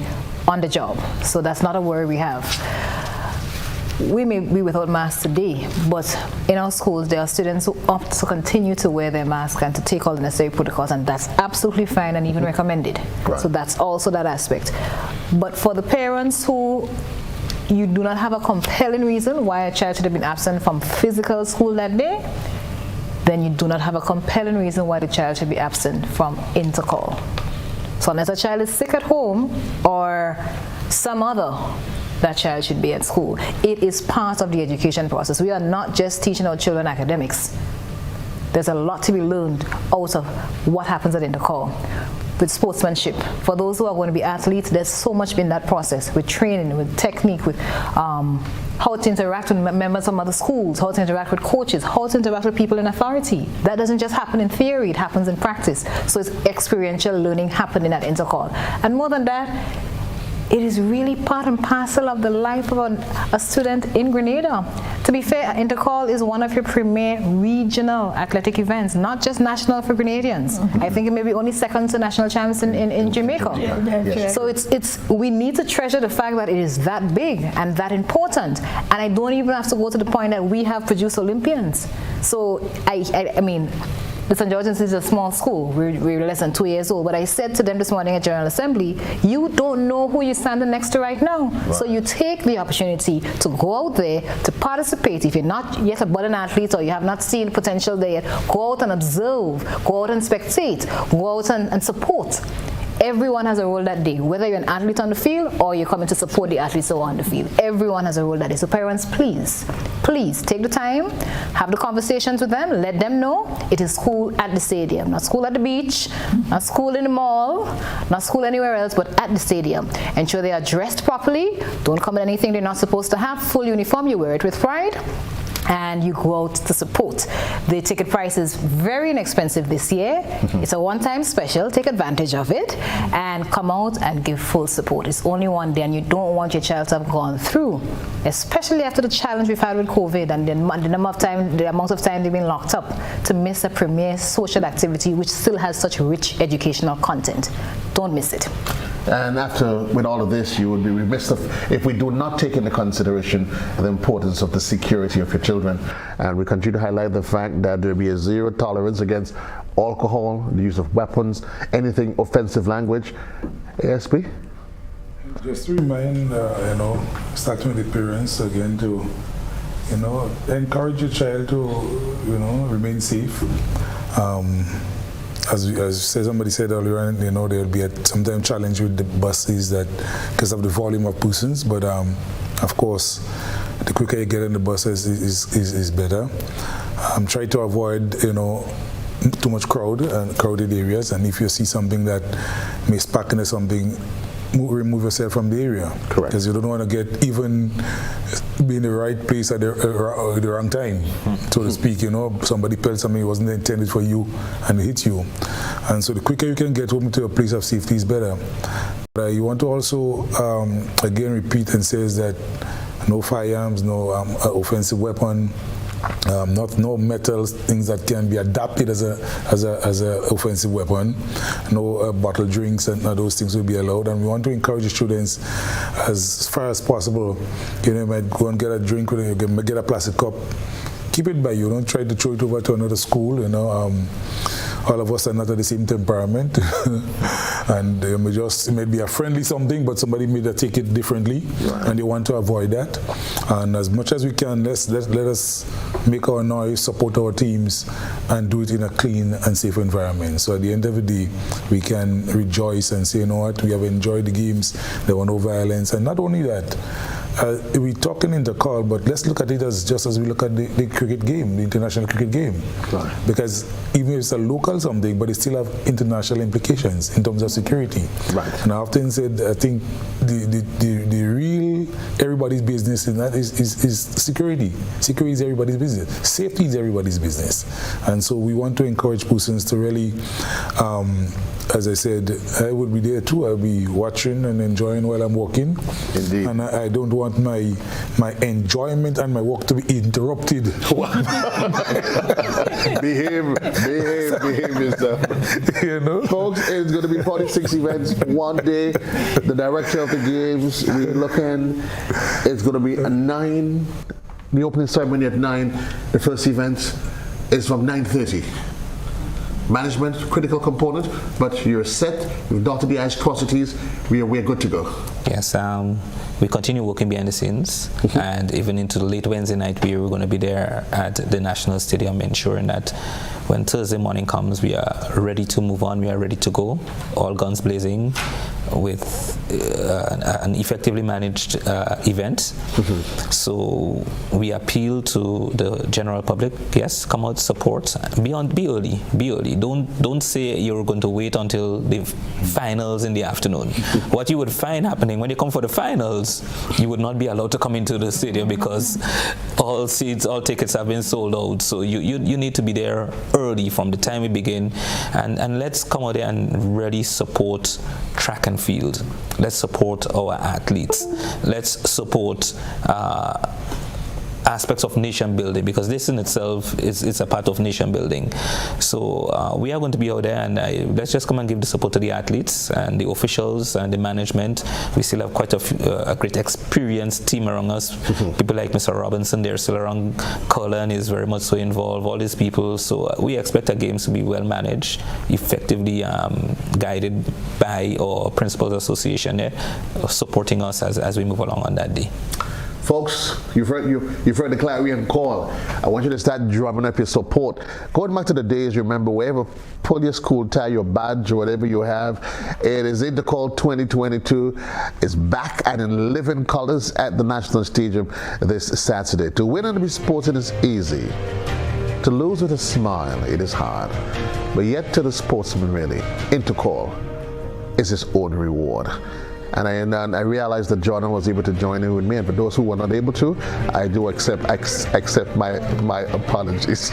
on the job. So that's not a worry we have. We may be without masks today, but in our schools there are students who opt to continue to wear their mask and to take all the necessary protocols, and that's absolutely fine and even recommended. Right. So that's also that aspect. But for the parents who you do not have a compelling reason why a child should have been absent from physical school that day, then you do not have a compelling reason why the child should be absent from Intercol. So unless a child is sick at home or some other, that child should be at school. It is part of the education process. We are not just teaching our children academics. There's a lot to be learned out of what happens at Intercol. With sportsmanship, for those who are going to be athletes, there's so much in that process, with training, with technique, with how to interact with members from other schools, how to interact with coaches, how to interact with people in authority. That doesn't just happen in theory, it happens in practice. So it's experiential learning happening at Intercol. And more than that, it is really part and parcel of the life of a student in Grenada. To be fair, Intercol is one of your premier regional athletic events, not just national for Grenadians. I think it may be only second to national champs in Jamaica. Yes. So we need to treasure the fact that it is that big and that important. And I don't even have to go to the point that we have produced Olympians. So I mean, the St. George's is a small school. We're less than 2 years old. But I said to them this morning at General Assembly, you don't know who you're standing next to right now. Right. So you take the opportunity to go out there, to participate. If you're not yet a budding athlete or you have not seen potential there yet, go out and observe, go out and spectate, go out and support. Everyone has a role that day, whether you're an athlete on the field or you're coming to support the athletes who are on the field. Everyone has a role that day. So parents, please take the time, have the conversations with them, let them know it is school at the stadium, not school at the beach, not school in the mall, not school anywhere else, but at the stadium. Ensure they are dressed properly, don't come in anything they're not supposed to have, full uniform, you wear it with pride, and you go out to support. The ticket price is very inexpensive this year. It's a one-time special. Take advantage of it and come out and give full support. It's only one day and you don't want your child to have gone through, especially after the challenge we've had with COVID and the amount of time they've been locked up, to miss a premier social activity which still has such rich educational content. Don't miss it. And with all of this, you would be remiss if we do not take into consideration the importance of the security of your children. And we continue to highlight the fact that there will be a zero tolerance against alcohol, the use of weapons, anything offensive language. ASP? Just to remind, starting with the parents again, to, encourage your child to, remain safe. As somebody said earlier, there will be sometimes challenge with the buses because of the volume of persons. But of course, the quicker you get in the buses is better. Try to avoid too much crowded areas, and if you see something that may spark into something, remove yourself from the area. Correct. Because you don't want to be in the right place at the wrong time, so to speak. Somebody pelts something that wasn't intended for you and it hits you. And so the quicker you can get home to a place of safety is better. But you want to also, again, repeat and says that no firearms, no offensive weapon, no metal things that can be adapted as a offensive weapon, no bottled drinks, and those things will be allowed. And we want to encourage the students as far as possible. You might go and get a drink, get a plastic cup, keep it by you. Don't try to throw it over to another school. All of us are not at the same temperament, and it may be a friendly something, but somebody may take it differently, right. And they want to avoid that. And as much as we can, let us make our noise, support our teams, and do it in a clean and safe environment. So at the end of the day, we can rejoice and say, we have enjoyed the games, there were no violence, and not only that. We talk in Intercol, but let's look at it just as we look at the cricket game, the international cricket game. Right. Because even if it's a local something, but it still have international implications in terms of security. Right. And I often said, I think the real everybody's business in that is security. Security is everybody's business. Safety is everybody's business. And so we want to encourage persons to really, as I said, I would be there too. I'll be watching and enjoying while I'm walking. Indeed. And I don't want my enjoyment and my work to be interrupted. behave yourself. Folks, it's going to be 46 events one day. The director of the games, we're looking, it's going to be at 9. The opening ceremony at 9. The first event is from 9:30. Management, critical component, but you're set. You've dotted the I's, crossed the T's. We're good to go. Yes, we continue working behind the scenes, and even into the late Wednesday night, we're going to be there at the National Stadium, ensuring that when Thursday morning comes, we are ready to move on, we are ready to go, all guns blazing, with an effectively managed event. So we appeal to the general public, yes, come out, support, be early. Don't say you're going to wait until the finals in the afternoon. What you would find happening when you come for the finals, you would not be allowed to come into the stadium because all seats, all tickets have been sold out. So you need to be there early from the time we begin, and let's come out there and really support track and field. Let's support our athletes. Let's support aspects of nation building, because this in itself is a part of nation building. So we are going to be out there, and let's just come and give the support to the athletes and the officials and the management. We still have quite a great experienced team around us. People like Mr. Robinson, they're still around. Cullen is very much so involved, all these people. So we expect our games to be well managed, effectively guided by our Principals Association there, supporting us as we move along on that day. Folks, you've heard the clarion call. I want you to start drumming up your support. Going back to the days, remember, wherever, pull your school tie, your badge, or whatever you have. It is Intercol 2022. It's back and in living colors at the National Stadium this Saturday. To win and to be sporting is easy. To lose with a smile, it is hard. But yet to the sportsman, really, Intercol is his own reward. And I realized that Jordan was able to join in with me, and for those who were not able to, I do accept my apologies.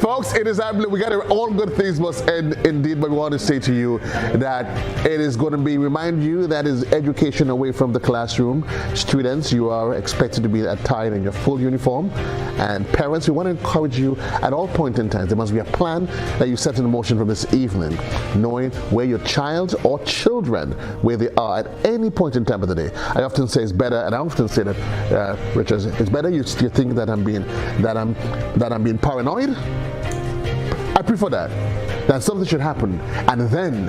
Folks, it is happening. We got all good things must end indeed, but we want to say to you that it is going to remind you that is education away from the classroom. Students, you are expected to be attired in your full uniform, and parents, we want to encourage you at all points in time. There must be a plan that you set in motion from this evening, knowing where your child or children, where they are at any point in time of the day. I often say it's better, and I often say that, Richard, it's better you think that I'm being paranoid. I prefer that. That something should happen, and then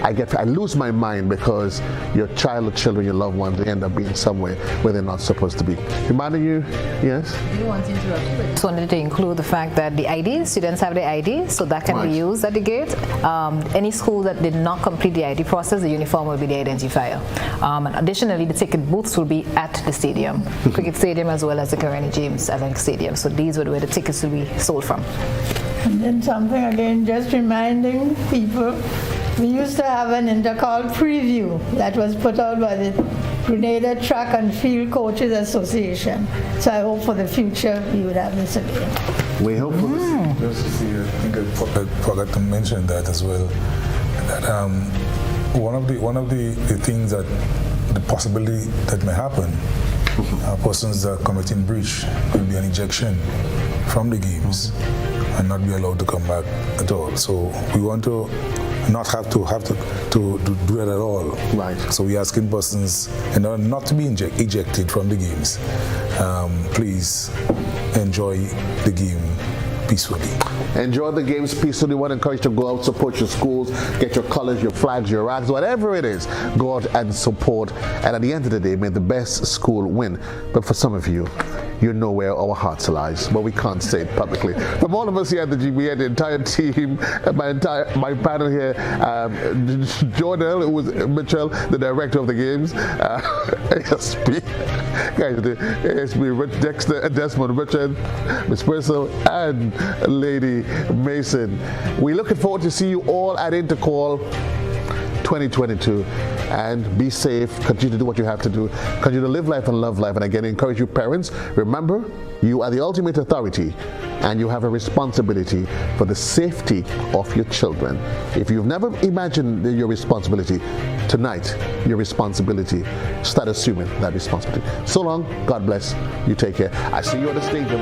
I lose my mind because your child or children, your loved ones, they end up being somewhere where they're not supposed to be. Reminding you, yes? You want to interrupt you, but just wanted to include the fact that the ID, students have the ID, so that can be used at the gate. Any school that did not complete the ID process, the uniform will be the identifier. And additionally, the ticket booths will be at the stadium, Cricket Stadium, as well as the Karenni James Athletic Stadium. So these are where the tickets will be sold from. And then something again, just reminding people, we used to have an Intercol preview that was put out by the Grenada Track and Field Coaches Association. So I hope for the future we would have this again. We hope for this. Just to see, I think I forgot to mention that as well. That one of the things that the possibility that may happen, persons that are committing breach will be an ejection from the games and not be allowed to come back at all. So we want to not have to do that at all. Right. So we're asking persons, in order not to be ejected from the games, please enjoy the game peacefully. Enjoy the games peacefully. We want to encourage you to go out, support your schools, get your colors, your flags, your rags, whatever it is. Go out and support. And at the end of the day, may the best school win. But for some of you, you know where our hearts lies, but we can't say it publicly. From all of us here at the GBA, the entire team, my panel here, Jordan, who was Mitchell, the director of the games, ASP, guys, the ASP, Dexter, Desmond, Richard, Miss Purcell, and Lady Mason. We're looking forward to see you all at Intercol 2022, and be safe, continue to do what you have to do, continue to live life and love life. And again, I encourage you parents, remember, you are the ultimate authority and you have a responsibility for the safety of your children. If you've never imagined your responsibility, tonight, your responsibility, start assuming that responsibility. So long, God bless, you take care. I see you on the stadium.